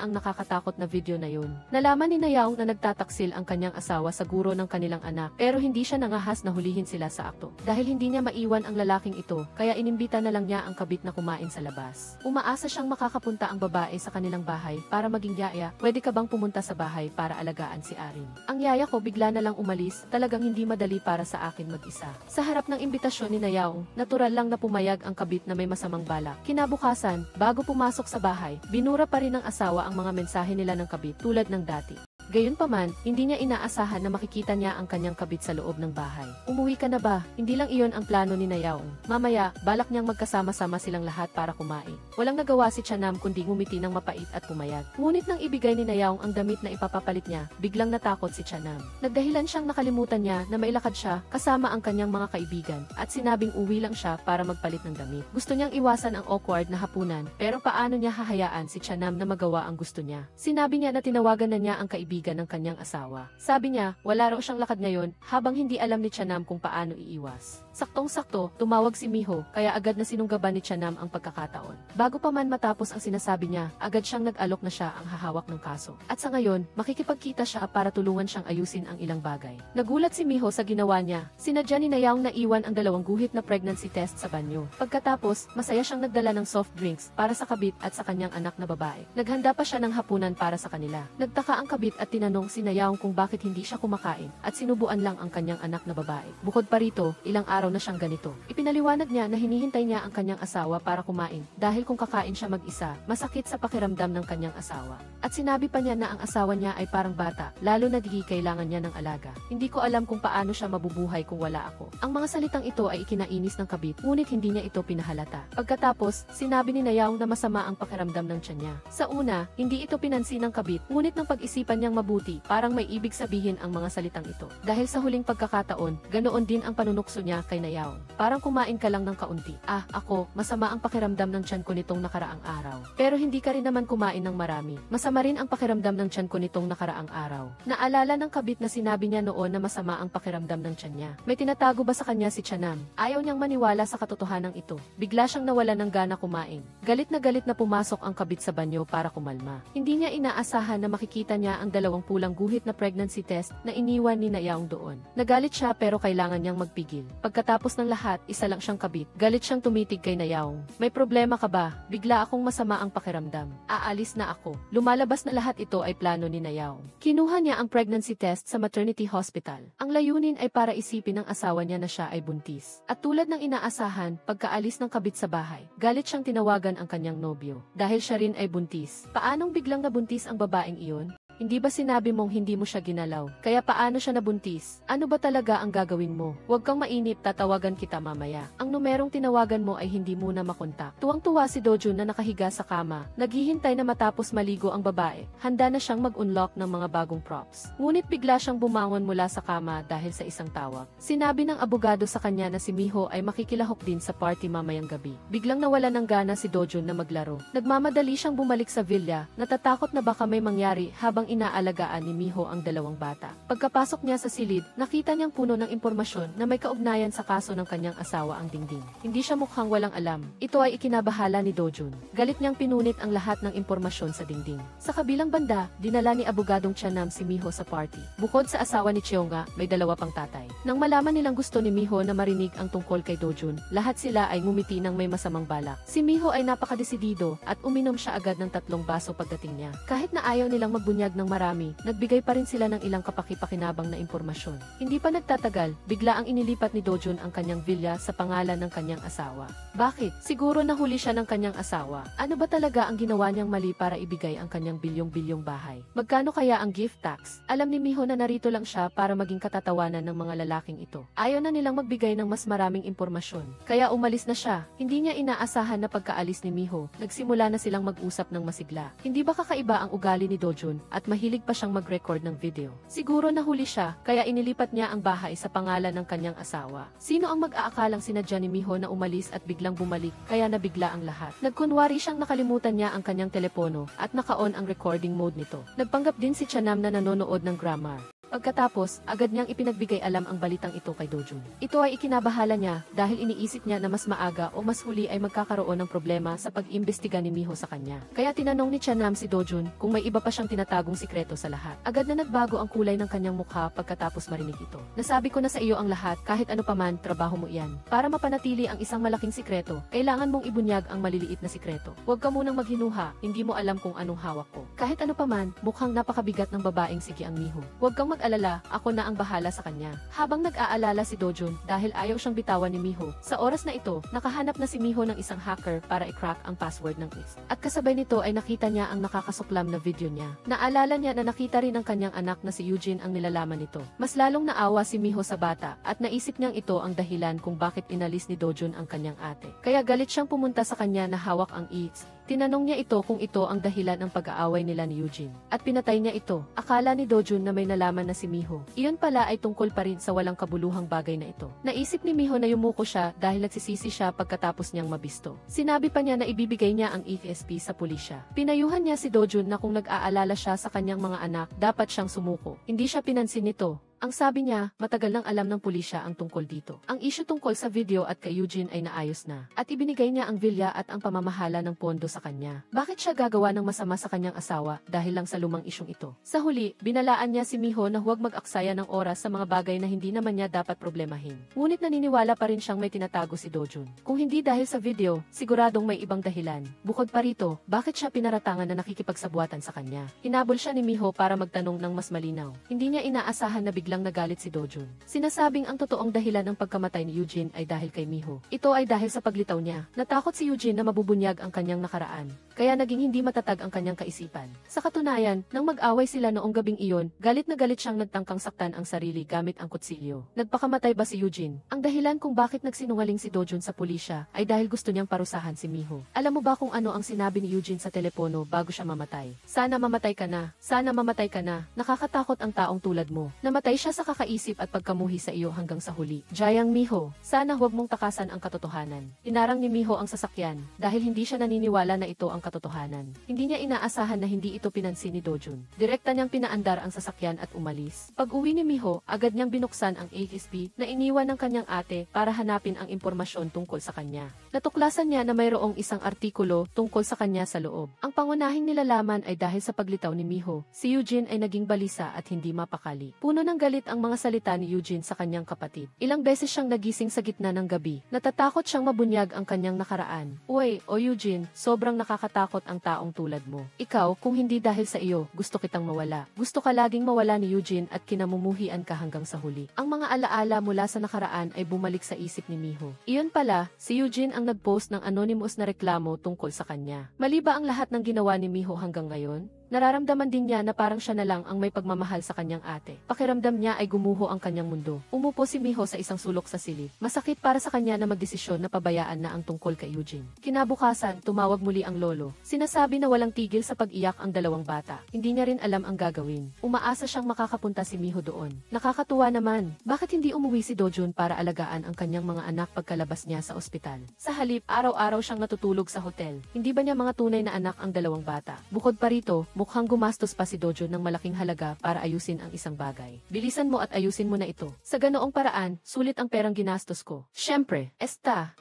ang nakakatakot na video na yun. Nalaman ni Nayaw na nagtataksil ang kanyang asawa sa guro ng kanilang anak, pero hindi siya nangahas na hulihin sila sa akto. Dahil hindi niya maiwan ang lalaking ito, kaya inimbita na lang niya ang kabit na kumain sa labas. Umaasa siyang makakapunta ang babae sa kanilang bahay para maging yaya. Pwede ka bang pumunta sa bahay para alagaan si Ari? Ang yaya ko bigla na lang umalis, talagang hindi madali para sa akin mag-isa. Sa harap ng imbitasyon ni Nayaong, natural lang na pumayag ang kabit na may masamang balak. Kinabukasan, bago pumasok sa bahay, binura pa rin ng asawa ang mga mensahe nila ng kabit tulad ng dati. Gayunpaman, hindi niya inaasahan na makikita niya ang kanyang kabit sa loob ng bahay. Umuwi ka na ba? Hindi lang iyon ang plano ni Nayaong. Mamaya, balak niyang magkasama-sama silang lahat para kumain. Walang nagawa si Chanam kundi ngumiti ng mapait at pumayag. Ngunit nang ibigay ni Nayaong ang damit na ipapapalit niya, biglang natakot si Chanam. Nagdahilan siyang nakalimutan niya na mailakad siya kasama ang kanyang mga kaibigan at sinabing uwi lang siya para magpalit ng damit. Gusto niyang iwasan ang awkward na hapunan, pero paano niya hahayaan si Chanam na magawa ang gusto niya? Sinabi niya na tinawagan na niya ang kaibigan ng kanyang asawa. Sabi niya, wala raw siyang lakad ngayon habang hindi alam ni Chanam kung paano iiwas. Saktong-sakto, tumawag si Miho kaya agad na sinunggaban ni Chanam ang pagkakataon. Bago pa man matapos ang sinasabi niya, agad siyang nag-alok na siya ang hahawak ng kaso. At sa ngayon, makikipagkita siya para tulungan siyang ayusin ang ilang bagay. Nagulat si Miho sa ginawa niya. Sinadya ni Nayaong na iwan ang 2 guhit na pregnancy test sa banyo. Pagkatapos, masaya siyang nagdala ng soft drinks para sa kabit at sa kanyang anak na babae. Naghanda pa siya ng hapunan para sa kanila. Nagtaka ang kabit at tinanong si Nayaong kung bakit hindi siya kumakain at sinubuan lang ang kanyang anak na babae. Bukod pa rito, ilang araw na siyang ganito. Ipinaliwanag niya na hinihintay niya ang kanyang asawa para kumain dahil kung kakain siya mag-isa, masakit sa pakiramdam ng kanyang asawa. At sinabi pa niya na ang asawa niya ay parang bata, lalo na di kailangan niya ng alaga. Hindi ko alam kung paano siya mabubuhay kung wala ako. Ang mga salitang ito ay ikinainis ng kabit, ngunit hindi niya ito pinahalata. Pagkatapos, sinabi ni Nayaong na masama ang pakiramdam ng tiyan niya. Sa una, hindi ito pinansin ng kabit, ngunit nang pag-isipan niyang mabuti, parang may ibig sabihin ang mga salitang ito. Dahil sa huling pagkakataon, ganoon din ang panunukso niya kay Nayaong. Parang kumain ka lang ng kaunti. Ako, masama ang pakiramdam ng tiyan ko nitong nakaraang araw. Pero hindi ka rin naman kumain ng marami. Masama rin ang pakiramdam ng tiyan ko nitong nakaraang araw. Naalala ng kabit na sinabi niya noon na masama ang pakiramdam ng tiyan niya. May tinatago ba sa kanya si Chanam? Ayaw niyang maniwala sa katotohanan ito. Bigla siyang nawala ng gana kumain. Galit na pumasok ang kabit sa banyo para kumalma. Hindi niya inaasahan na makikita niya ang 2 pulang guhit na pregnancy test na iniwan ni Nayaong doon. Nagalit siya pero kailangan niyang magpigil. Pagkatapos ng lahat, isa lang siyang kabit. Galit siyang tumitig kay Nayaong. May problema ka ba? Bigla akong masama ang pakiramdam. Aalis na ako. Lumalabas na lahat ito ay plano ni Nayaong. Kinuha niya ang pregnancy test sa maternity hospital. Ang layunin ay para isipin ng asawa niya na siya ay buntis. At tulad ng inaasahan, pagkaalis ng kabit sa bahay, galit siyang tinawagan ang kanyang nobyo. Dahil siya rin ay buntis. Paanong biglang nabuntis ang babaeng iyon? Hindi ba sinabi mong hindi mo siya ginalaw? Kaya paano siya nabuntis? Ano ba talaga ang gagawin mo? Huwag kang mainip, tatawagan kita mamaya. Ang numerong tinawagan mo ay hindi muna makontak. Tuwang-tuwa si Dojun na nakahiga sa kama. Naghihintay na matapos maligo ang babae. Handa na siyang mag-unlock ng mga bagong props. Ngunit bigla siyang bumangon mula sa kama dahil sa isang tawag. Sinabi ng abogado sa kanya na si Miho ay makikilahok din sa party mamayang gabi. Biglang nawala ng gana si Dojun na maglaro. Nagmamadali siyang bumalik sa villa, natatakot na baka may mangyari habang habang inaalagaan ni Miho ang dalawang bata. Pagkapasok niya sa silid, nakita niyang puno ng impormasyon na may kaugnayan sa kaso ng kanyang asawa ang dingding. Hindi siya mukhang walang alam. Ito ay ikinabahala ni Dojun. Galit niyang pinunit ang lahat ng impormasyon sa dingding. Sa kabilang banda, dinala ni abogadong Chanam si Miho sa party. Bukod sa asawa ni Cheonga, may dalawa pang tatay. Nang malaman nilang gusto ni Miho na marinig ang tungkol kay Dojun, lahat sila ay ngumiti ng may masamang balak. Si Miho ay napakadesidido at uminom siya agad ng 3 baso pagdating niya. Kahit na ayaw nilang magbunyag ng marami, nagbigay pa rin sila ng ilang kapaki-pakinabang na impormasyon. Hindi pa nagtatagal, bigla ang inilipat ni Dojun ang kanyang villa sa pangalan ng kanyang asawa. Bakit? Siguro nahuli siya ng kanyang asawa. Ano ba talaga ang ginawa niyang mali para ibigay ang kanyang bilyong-bilyong bahay? Magkano kaya ang gift tax? Alam ni Miho na narito lang siya para maging katatawanan ng mga lalaking ito. Ayaw na nilang magbigay ng mas maraming impormasyon. Kaya umalis na siya. Hindi niya inaasahan na pagkaalis ni Miho, nagsimula na silang mag-usap ng masigla. Hindi ba kakaiba ang ugali ni Dojun at mahilig pa siyang mag-record ng video? Siguro nahuli siya, kaya inilipat niya ang bahay sa pangalan ng kanyang asawa. Sino ang mag-aakalang sinadya ni Miho na umalis at biglang bumalik, kaya nabigla ang lahat. Nagkunwari siyang nakalimutan niya ang kanyang telepono at naka-on ang recording mode nito. Nagpanggap din si Chanam na nanonood ng grammar. Pagkatapos, agad niyang ipinagbigay alam ang balitang ito kay Dojun. Ito ay ikinabahala niya dahil iniisip niya na mas maaga o mas huli ay magkakaroon ng problema sa pag-imbestiga ni Miho sa kanya. Kaya tinanong ni Chanam si Dojun kung may iba pa siyang tinatagong sikreto sa lahat. Agad na nagbago ang kulay ng kanyang mukha pagkatapos marinig ito. Nasabi ko na sa iyo ang lahat, kahit ano paman, trabaho mo iyan. Para mapanatili ang isang malaking sikreto, kailangan mong ibunyag ang maliliit na sikreto. Huwag ka munang maghinuha, hindi mo alam kung anong hawak ko. Kahit ano paman, mukhang napakabigat ng babaeng sige ang Miho. Huwag kang mag-alala, ako na ang bahala sa kanya. Habang nag-aalala si Dojun dahil ayaw siyang bitawan ni Miho, sa oras na ito, nakahanap na si Miho ng isang hacker para i-crack ang password ng list. At kasabay nito ay nakita niya ang nakakasuklam na video niya. Naalala niya na nakita rin ang kanyang anak na si Eugene ang nilalaman nito. Mas lalong naawa si Miho sa bata at naisip niyang ito ang dahilan kung bakit inalis ni Dojun ang kanyang ate. Kaya galit siyang pumunta sa kanya na hawak ang eats. Tinanong niya ito kung ito ang dahilan ng pag-aaway nila ni Eugene. At pinatay niya ito. Akala ni Dojun na may nalaman na si Miho. Iyon pala ay tungkol pa rin sa walang kabuluhang bagay na ito. Naisip ni Miho na yumuko siya dahil nagsisisi siya pagkatapos niyang mabisto. Sinabi pa niya na ibibigay niya ang ESP sa pulisya. Pinayuhan niya si Dojun na kung nag-aalala siya sa kanyang mga anak, dapat siyang sumuko. Hindi siya pinansin nito. Ang sabi niya, matagal nang alam ng pulisya ang tungkol dito. Ang issue tungkol sa video at kay Eugene ay naayos na. At ibinigay niya ang villa at ang pamamahala ng pondo sa kanya. Bakit siya gagawa ng masama sa kanyang asawa dahil lang sa lumang isyong ito? Sa huli, binalaan niya si Miho na huwag mag-aksaya ng oras sa mga bagay na hindi naman niya dapat problemahin. Ngunit naniniwala pa rin siyang may tinatago si Dojun. Kung hindi dahil sa video, siguradong may ibang dahilan. Bukod pa rito, bakit siya pinaratangan na nakikipagsabuatan sa kanya? Hinabol siya ni Miho para magtanong ng mas malinaw. Hindi niya inaasahan na biglang nagalit si Dojun. Sinasabing ang totoong dahilan ng pagkamatay ni Eugene ay dahil kay Miho. Ito ay dahil sa paglitaw niya. Natakot si Eugene na mabubunyag ang kanyang nakaraan. Kaya naging hindi matatag ang kanyang kaisipan. Sa katunayan, nang mag-away sila noong gabing iyon, galit na galit siyang nagtangkang saktan ang sarili gamit ang kutsilyo. Nagpakamatay ba si Eugene? Ang dahilan kung bakit nagsinungaling si Dojun sa pulisya ay dahil gusto niyang parusahan si Miho. Alam mo ba kung ano ang sinabi ni Eugene sa telepono bago siya mamatay? Sana mamatay ka na. Sana mamatay ka na. Nakakatakot ang taong tulad mo. Namatay siya sa kakaisip at pagkamuhi sa iyo hanggang sa huli. Jayang Miho, sana huwag mong takasan ang katotohanan. Inarang ni Miho ang sasakyan dahil hindi siya naniniwala na ito ang katotohanan. Hindi niya inaasahan na hindi ito pinansin ni Dojun. Direkta niyang pinaandar ang sasakyan at umalis. Pag-uwi ni Miho, agad niyang binuksan ang ASP na iniwan ng kanyang ate para hanapin ang impormasyon tungkol sa kanya. Natuklasan niya na mayroong isang artikulo tungkol sa kanya sa loob. Ang pangunahing nilalaman ay dahil sa paglitaw ni Miho, si Eugene ay naging balisa at hindi mapakali. Puno ng galit ang mga salita ni Eugene sa kanyang kapatid. Ilang beses siyang nagising sa gitna ng gabi. Natatakot siyang mabunyag ang kanyang nakaraan. Uy, o Eugene, sobrang nakakatakot ang taong tulad mo. Ikaw, kung hindi dahil sa iyo, gusto kitang mawala. Gusto ka laging mawala ni Eugene at kinamumuhian ka hanggang sa huli. Ang mga alaala mula sa nakaraan ay bumalik sa isip ni Miho. Iyon pala, si Eugene ang nag-post ng anonymous na reklamo tungkol sa kanya. Mali ba ang lahat ng ginawa ni Miho hanggang ngayon? Nararamdaman din niya na parang siya na lang ang may pagmamahal sa kanyang ate. Pakiramdam niya ay gumuho ang kanyang mundo. Umupo si Miho sa isang sulok sa silid. Masakit para sa kanya na magdesisyon na pabayaan na ang tungkol kay Eugene. Kinabukasan, tumawag muli ang lolo. Sinasabi na walang tigil sa pag-iyak ang dalawang bata. Hindi niya rin alam ang gagawin. Umaasa siyang makakapunta si Miho doon. Nakakatuwa naman. Bakit hindi umuwi si Dojun para alagaan ang kanyang mga anak pagkalabas niya sa ospital? Sa halip, araw-araw siyang natutulog sa hotel. Hindi ba niya mga tunay na anak ang dalawang bata? Bukod pa rito, mukhang gumastos pa si Dojun ng malaking halaga para ayusin ang isang bagay. Bilisan mo at ayusin mo na ito. Sa ganoong paraan, sulit ang perang ginastos ko. Siyempre,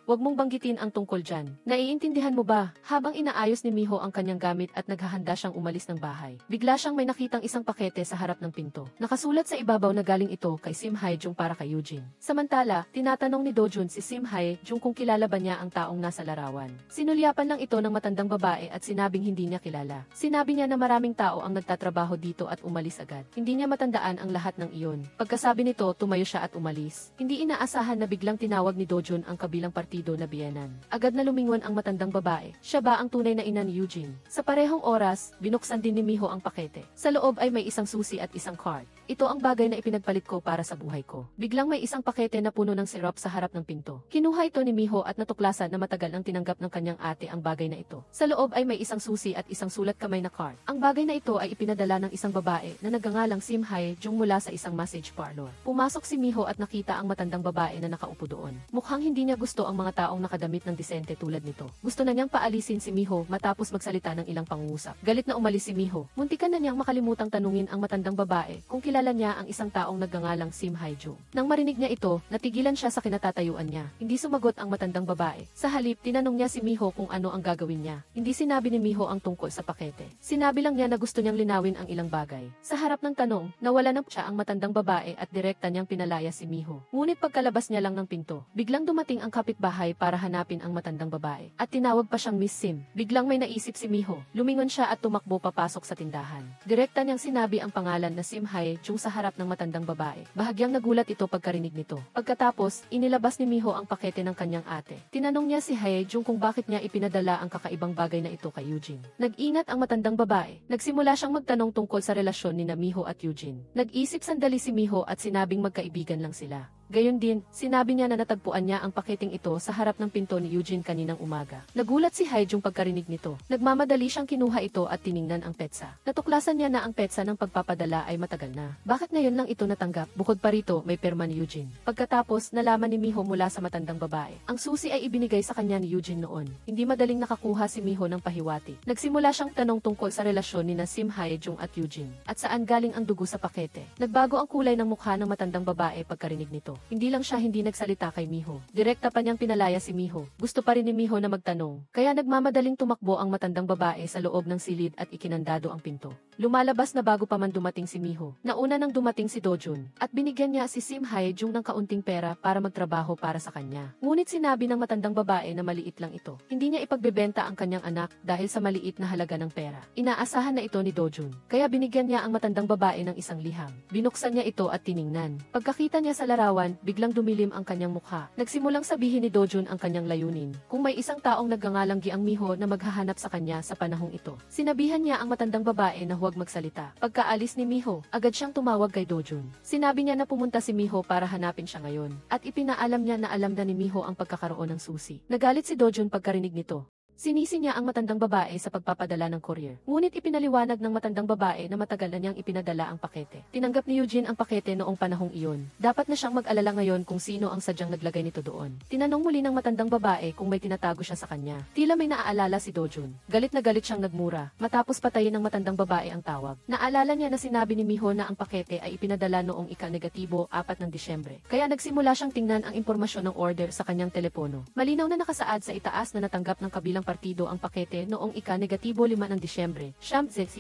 wag mong banggitin ang tungkol dyan. Naiintindihan mo ba? Habang inaayos ni Miho ang kanyang gamit at naghahanda siyang umalis ng bahay, bigla siyang may nakitang isang pakete sa harap ng pinto. Nakasulat sa ibabaw na galing ito kay Sim Hae-jung para kay Eugene. Samantala, tinatanong ni Dojun si Sim Hae-jung kung kilala ba niya ang taong nasa larawan. Sinulyapan lang ito ng matandang babae at sinabing hindi niya kilala. Sinabi niya na maraming tao ang nagtatrabaho dito at umalis agad. Hindi niya matandaan ang lahat ng iyon. Pagkasabi nito, tumayo siya at umalis. Hindi inaasahan na biglang tinawag ni Dojun ang kabilang partido na biyenan. Agad na lumingon ang matandang babae. Siya ba ang tunay na ina ni Eugene? Sa parehong oras, binuksan din ni Miho ang pakete. Sa loob ay may isang susi at isang card. Ito ang bagay na ipinagpalit ko para sa buhay ko. Biglang may isang pakete na puno ng syrup sa harap ng pinto. Kinuha ito ni Miho at natuklasan na matagal nang tinanggap ng kanyang ate ang bagay na ito. Sa loob ay may isang susi at isang sulat kamay na card. Ang bagay na ito ay ipinadala ng isang babae na nagngangalang Sim Hae-jung mula sa isang massage parlor. Pumasok si Miho at nakita ang matandang babae na nakaupo doon. Mukhang hindi niya gusto ang mga taong nakadamit ng disente tulad nito. Gusto na niyang paalisin si Miho matapos magsalita ng ilang pangungusap. Galit na umalis si Miho. Muntikan na niyang makalimutang tanungin ang matandang babae kung kilala niya ang isang taong nagngangalang Sim Hae-jung. Nang marinig niya ito, natigilan siya sa kinatatayuan niya. Hindi sumagot ang matandang babae. Sa halip, tinanong niya si Miho kung ano ang gagawin niya. Hindi sinabi ni Miho ang tungkol sa pakete. Sinabi lang niya na gusto niyang linawin ang ilang bagay. Sa harap ng tanong, nawala na siya ang matandang babae at direkta niyang pinalaya si Miho. Ngunit pagkalabas niya lang ng pinto, biglang dumating ang kapitbahay para hanapin ang matandang babae. At tinawag pa siyang Miss Sim. Biglang may naisip si Miho. Lumingon siya at tumakbo papasok sa tindahan. Direkta niyang sinabi ang pangalan na Sim Hae-jung sa harap ng matandang babae. Bahagyang nagulat ito pagkarinig nito. Pagkatapos, inilabas ni Miho ang pakete ng kanyang ate. Tinanong niya si Hae-jung kung bakit niya ipinadala ang kakaibang bagay na ito kay Eugene. Nag-ingat ang matandang babae. Nagsimula siyang magtanong tungkol sa relasyon ni Miho at Eugene. Nag-isip sandali si Miho at sinabing magkaibigan lang sila. Gayon din, sinabi niya na natagpuan niya ang paketing ito sa harap ng pinto ni Eugene kaninang umaga. Nagulat si Hae-jung pagkarinig nito. Nagmamadali siyang kinuha ito at tiningnan ang petsa. Natuklasan niya na ang petsa ng pagpapadala ay matagal na. Bakit ngayon lang ito natanggap? Bukod pa rito, may perma ni Eugene. Pagkatapos, nalaman ni Miho mula sa matandang babae. Ang susi ay ibinigay sa kanya ni Eugene noon. Hindi madaling nakakuha si Miho ng pahiwati. Nagsimula siyang tanong tungkol sa relasyon ni Sim Hae-jung at Eugene. At saan galing ang dugo sa pakete. Nagbago ang kulay ng mukha ng matandang babae pagkarinig nito. Hindi lang siya hindi nagsalita kay Miho. Direkta pa niyang pinalaya si Miho. Gusto pa rin ni Miho na magtanong. Kaya nagmamadaling tumakbo ang matandang babae sa loob ng silid at ikinandado ang pinto. Lumalabas na bago pa man dumating si Miho. Nauna nang dumating si Dojun. At binigyan niya si Sim Hae-jung ng kaunting pera para magtrabaho para sa kanya. Ngunit sinabi ng matandang babae na maliit lang ito. Hindi niya ipagbebenta ang kanyang anak dahil sa maliit na halaga ng pera. Inaasahan na ito ni Dojun. Kaya binigyan niya ang matandang babae ng isang liham. Binuksan niya ito at tiningnan. Pagkakita niya sa larawan, biglang dumilim ang kanyang mukha. Nagsimulang sabihin ni Dojun ang kanyang layunin. Kung may isang taong nagngangalang Giang Miho na maghahanap sa kanya sa panahong ito. Sinabihan niya ang matandang babae na huwag magsalita. Pagkaalis ni Miho, agad siyang tumawag kay Dojun. Sinabi niya na pumunta si Miho para hanapin siya ngayon. At ipinaalam niya na alam na ni Miho ang pagkakaroon ng susi. Nagalit si Dojun pagkarinig nito. Sinisi niya ang matandang babae sa pagpapadala ng courier. Ngunit ipinaliwanag ng matandang babae na matagal na niyang ipinadala ang pakete. Tinanggap ni Eugene ang pakete noong panahong iyon. Dapat na siyang mag-alala ngayon kung sino ang sadyang naglagay nito doon. Tinanong muli ng matandang babae kung may tinatago siya sa kanya. Tila may naaalala si Dojun. Galit na galit siyang nagmura. Matapos patayin ng matandang babae ang tawag. Naalala niya na sinabi ni Miho na ang pakete ay ipinadala noong ika-negatibo 4 ng Disyembre. Kaya nagsimula siyang tingnan ang impormasyon ng order sa kanyang telepono. Malinaw na nakasaad sa itaas na natanggap ng kabilang partido ang pakete noong ika-negatibo 5 ng Disyembre.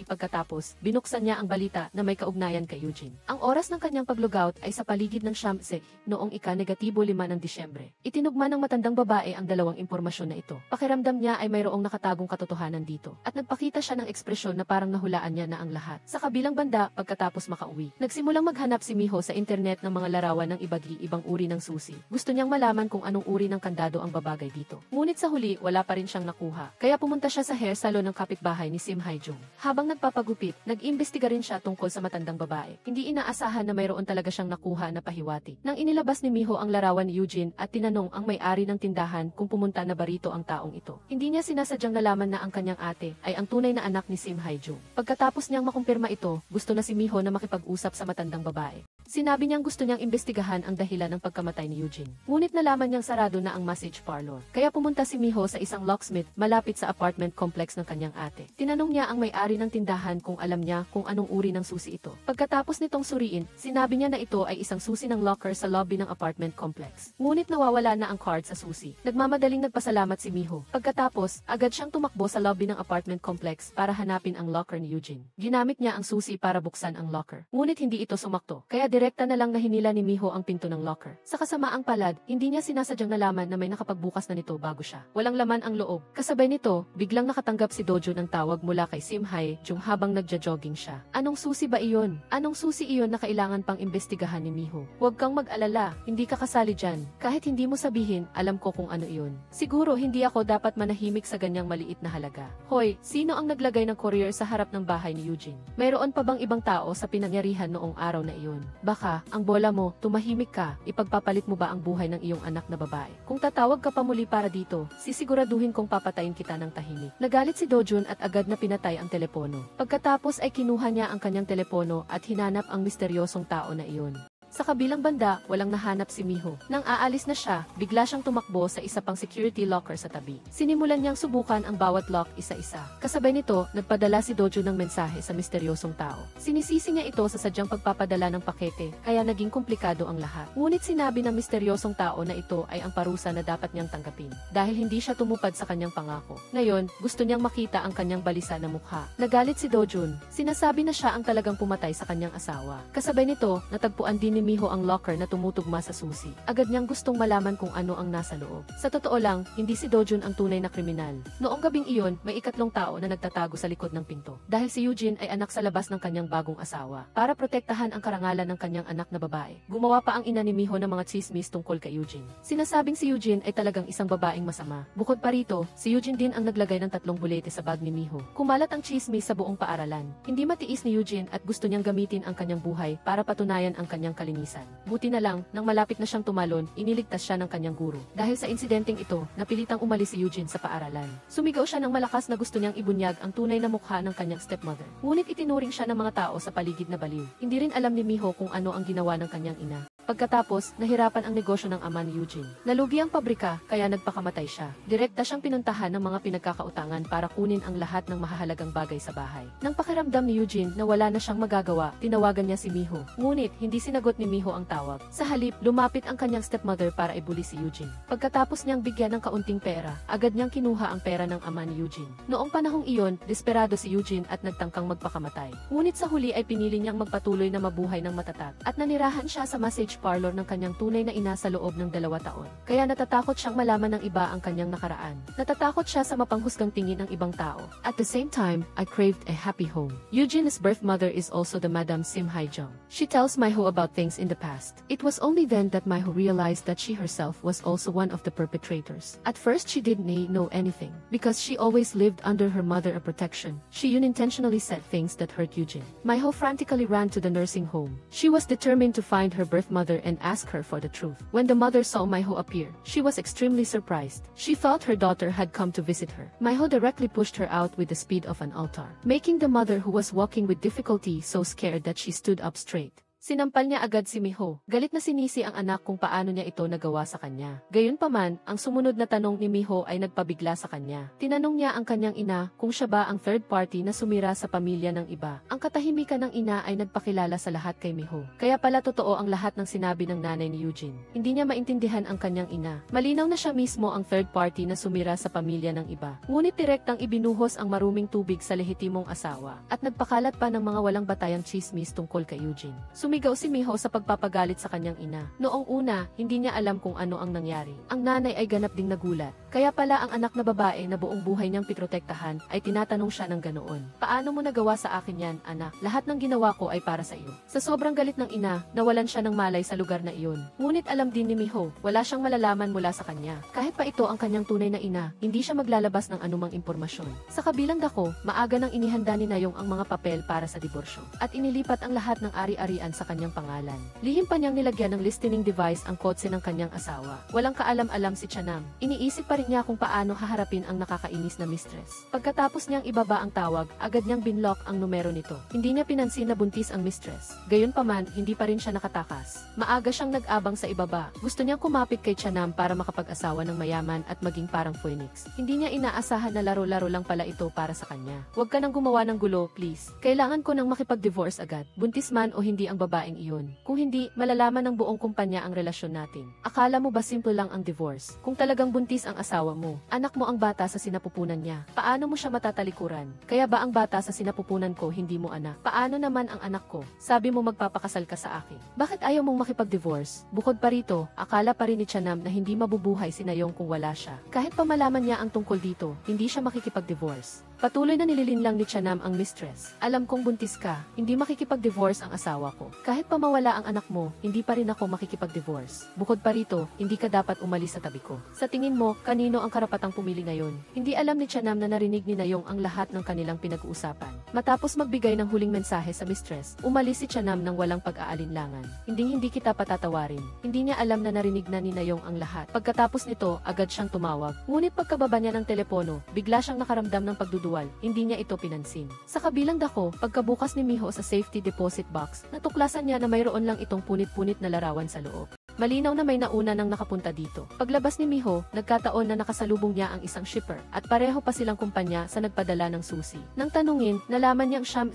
Pagkatapos, binuksan niya ang balita na may kaugnayan kay Eugene. Ang oras ng kanyang paglogout ay sa paligid ng noong ika-negatibo 5 ng Disyembre. Itinugma ng matandang babae ang dalawang impormasyon na ito. Pakiramdam niya ay mayroong nakatagong katotohanan dito. At nagpakita siya ng ekspresyon na parang nahulaan niya na ang lahat. Sa kabilang banda, pagkatapos makauwi, nagsimulang maghanap si Miho sa internet ng mga larawan ng ibang uri ng susi. Gusto niyang malaman kung anong uri ng kandado ang babagay dito. Ngunit sa huli, wala pa rin siyang nakuha. Kaya pumunta siya sa hair salon ng kapitbahay ni Sim Hae-jung. Habang nagpapagupit, nag-imbestiga rin siya tungkol sa matandang babae. Hindi inaasahan na mayroon talaga siyang nakuha na pahiwati. Nang inilabas ni Miho ang larawan ni Eugene at tinanong ang may-ari ng tindahan kung pumunta na ba rito ang taong ito. Hindi niya sinasadyang nalaman na ang kanyang ate ay ang tunay na anak ni Sim Hae-jung. Pagkatapos niyang makumpirma ito, gusto na si Miho na makipag-usap sa matandang babae. Sinabi niyang gusto niyang imbestigahan ang dahilan ng pagkamatay ni Eugene. Ngunit nalaman niyang sarado na ang massage parlor. Kaya pumunta si Miho sa isang locksmith malapit sa apartment complex ng kanyang ate. Tinanong niya ang may-ari ng tindahan kung alam niya kung anong uri ng susi ito. Pagkatapos nitong suriin, sinabi niya na ito ay isang susi ng locker sa lobby ng apartment complex. Ngunit nawawala na ang card sa susi. Nagmamadaling nagpasalamat si Miho. Pagkatapos, agad siyang tumakbo sa lobby ng apartment complex para hanapin ang locker ni Eugene. Ginamit niya ang susi para buksan ang locker. Ngunit hindi ito sumakto. Kaya direkta na lang nahinila ni Miho ang pinto ng locker. Sa kasamaang palad, hindi niya sinasadyang nalaman na may nakapagbukas na nito bago siya. Walang laman ang loob. Kasabay nito, biglang nakatanggap si Dojo ng tawag mula kay Sim Hae Jung habang nagja-jogging siya. Anong susi ba iyon? Anong susi iyon na kailangan pang imbestigahan ni Miho? Huwag kang mag-alala, hindi ka kasali dyan. Kahit hindi mo sabihin, alam ko kung ano iyon. Siguro hindi ako dapat manahimik sa ganyang maliit na halaga. Hoy, sino ang naglagay ng courier sa harap ng bahay ni Eugene? Mayroon pa bang ibang tao sa pinangyarihan noong araw na iyon? Baka, ang bola mo, tumahimik ka, ipagpapalit mo ba ang buhay ng iyong anak na babae? Kung tatawag ka pa muli para dito, sisiguraduhin kong papatayin kita ng tahimik. Nagalit si Dojun at agad na pinatay ang telepono. Pagkatapos ay kinuha niya ang kanyang telepono at hinanap ang misteryosong tao na iyon. Sa kabilang banda, walang nahanap si Miho. Nang aalis na siya, bigla siyang tumakbo sa isa pang security locker sa tabi. Sinimulan niyang subukan ang bawat lock isa-isa. Kasabay nito, nagpadala si Dojo ng mensahe sa misteryosong tao. Sinisisi niya ito sa sadyang pagpapadala ng pakete, kaya naging komplikado ang lahat. Ngunit sinabi ng misteryosong tao na ito ay ang parusa na dapat niyang tanggapin, dahil hindi siya tumupad sa kanyang pangako. Ngayon, gusto niyang makita ang kanyang balisa na mukha. Nagalit si Dojun. Sinasabi na siya ang talagang pumatay sa kanyang asawa. Kasabay nito, natagpuan din ni Miho ang locker na tumutugma sa susi. Agad niyang gustong malaman kung ano ang nasa loob. Sa totoo lang, hindi si Dojun ang tunay na kriminal. Noong gabing iyon, may ikatlong tao na nagtatago sa likod ng pinto. Dahil si Eugene ay anak sa labas ng kanyang bagong asawa. Para protektahan ang karangalan ng kanyang anak na babae, gumawa pa ang ina ni Miho ng mga chismis tungkol kay Eugene. Sinasabing si Eugene ay talagang isang babaeng masama. Bukod pa rito, si Eugene din ang naglagay ng 3 bulete sa bag ni Miho. Kumalat ang chismis sa buong paaralan. Hindi matiis ni Eugene at gusto niyang gamitin ang kanyang buhay para patunayan ang kanyang kalinisan. Buti na lang, nang malapit na siyang tumalon, iniligtas siya ng kanyang guro. Dahil sa insidenteng ito, napilitang umalis si Eugene sa paaralan. Sumigaw siya ng malakas na gusto niyang ibunyag ang tunay na mukha ng kanyang stepmother. Ngunit itinuring siya ng mga tao sa paligid na baliw. Hindi rin alam ni Miho kung ano ang ginawa ng kanyang ina. Pagkatapos, nahirapan ang negosyo ng ama ni Eugene. Nalugi ang pabrika, kaya nagpakamatay siya. Direkta siyang pinuntahan ng mga pinagkakautangan para kunin ang lahat ng mahahalagang bagay sa bahay. Nang pakiramdam ni Eugene na wala na siyang magagawa, tinawagan niya si Miho. Ngunit, hindi sinagot ni Miho ang tawag. Sa halip, lumapit ang kanyang stepmother para ibuli si Eugene. Pagkatapos niyang bigyan ng kaunting pera, agad niyang kinuha ang pera ng ama ni Eugene. Noong panahong iyon, desperado si Eugene at nagtangkang magpakamatay. Ngunit sa huli ay pinili niyang magpatuloy na mabuhay ng matatag at nanirahan siya sa massage parlor ng kanyang tunay na ina sa loob ng 2 taon. Kaya natatakot siyang malaman ng iba ang kanyang nakaraan. Natatakot siya sa mapanghusgang tingin ng ibang tao. At the same time, I craved a happy home. Eugene's birth mother is also the Madam Sim Hae Jung. She tells Miho about things in the past. It was only then that Miho realized that she herself was also one of the perpetrators. At first she didn't know anything, because she always lived under her mother a protection. She unintentionally said things that hurt Eugene. Miho frantically ran to the nursing home. She was determined to find her birth mother and ask her for the truth. When the mother saw Miho appear, she was extremely surprised. She thought her daughter had come to visit her. Miho directly pushed her out with the speed of an altar, making the mother who was walking with difficulty so scared that she stood up straight. Sinampal niya agad si Miho. Galit na sinisi ang anak kung paano niya ito nagawa sa kanya. Gayunpaman, ang sumunod na tanong ni Miho ay nagpabigla sa kanya. Tinanong niya ang kanyang ina kung siya ba ang third party na sumira sa pamilya ng iba. Ang katahimikan ng ina ay nagpakilala sa lahat kay Miho. Kaya pala totoo ang lahat ng sinabi ng nanay ni Eugene. Hindi niya maintindihan ang kanyang ina. Malinaw na siya mismo ang third party na sumira sa pamilya ng iba. Ngunit direktang ibinuhos ang maruming tubig sa lehitimong asawa at nagpakalat pa ng mga walang batayang chismis tungkol kay Eugene. Sumigaw si Miho sa pagpapagalit sa kanyang ina. Noong una, hindi niya alam kung ano ang nangyari. Ang nanay ay ganap ding nagulat. Kaya pala ang anak na babae na buong buhay niyang piprotektahan ay tinatanong siya ng ganoon. Paano mo nagawa sa akin yan, anak? Lahat ng ginawa ko ay para sa iyo. Sa sobrang galit ng ina, nawalan siya ng malay sa lugar na iyon. Ngunit alam din ni Miho, wala siyang malalaman mula sa kanya. Kahit pa ito ang kanyang tunay na ina, hindi siya maglalabas ng anumang impormasyon. Sa kabilang dako, maaga nang inihanda ni Nayong ang mga papel para sa diborsyo. At inilipat ang lahat ng ari-arian sa kanyang pangalan. Lihim pa niyang nilagyan ng listening device ang kotse ng kanyang asawa. Walang kaalam-alam si Chanang. Iniisip pa rin rin niya kung paano haharapin ang nakakainis na mistress. Pagkatapos niyang ibaba ang tawag, agad niyang binlock ang numero nito. Hindi niya pinansin na buntis ang mistress. Gayunpaman, hindi pa rin siya nakatakas. Maaga siyang nag-abang sa ibaba. Gusto niyang kumapit kay Chanam para makapag-asawa ng mayaman at maging parang phoenix. Hindi niya inaasahan na laro-laro lang pala ito para sa kanya. Huwag ka nang gumawa ng gulo, please. Kailangan ko nang makipag-divorce agad. Buntis man o hindi ang babaeng iyon. Kung hindi, malalaman ng buong kumpanya ang relasyon natin. Akala mo ba simple lang ang divorce? Kung talagang buntis ang asawa mo, anak mo ang bata sa sinapupunan niya, paano mo siya matatalikuran? Kaya ba ang bata sa sinapupunan ko hindi mo anak? Paano naman ang anak ko? Sabi mo magpapakasal ka sa akin. Bakit ayaw mong makipag-divorce? Bukod pa rito, akala pa rin ni Chanam na hindi mabubuhay si Nayong kung wala siya. Kahit pa malaman niya ang tungkol dito, hindi siya makikipag-divorce. Patuloy na nililin lang ni Chanam ang mistress. Alam kong buntis ka, hindi makikipag-divorce ang asawa ko. Kahit pa mawala ang anak mo, hindi pa rin ako makikipag-divorce. Bukod pa rito, hindi ka dapat umalis sa tabi ko. Sa tingin mo, kanino ang karapatang pumili ngayon? Hindi alam ni Chanam na narinig ni Nayong ang lahat ng kanilang pinag-uusapan. Matapos magbigay ng huling mensahe sa mistress, umalis si Chanam ng walang pag-aalinlangan. Hindi kita patatawarin. Hindi niya alam na narinig na ni Nayong ang lahat. Pagkatapos nito, agad siyang tumawag. Ngunit pagkababa niya ng telepono, bigla siyang nakaramdam ng pagduduwal. Hindi niya ito pinansin. Sa kabilang dako, pagkabukas ni Miho sa safety deposit box, natuklasan niya na mayroon lang itong punit-punit na larawan sa loob. Malinaw na may nauna nang nakapunta dito. Paglabas ni Miho, nagkataon na nakasalubong niya ang isang shipper at pareho pa silang kumpanya sa nagpadala ng susi. Nang tanungin, nalaman niyang siyam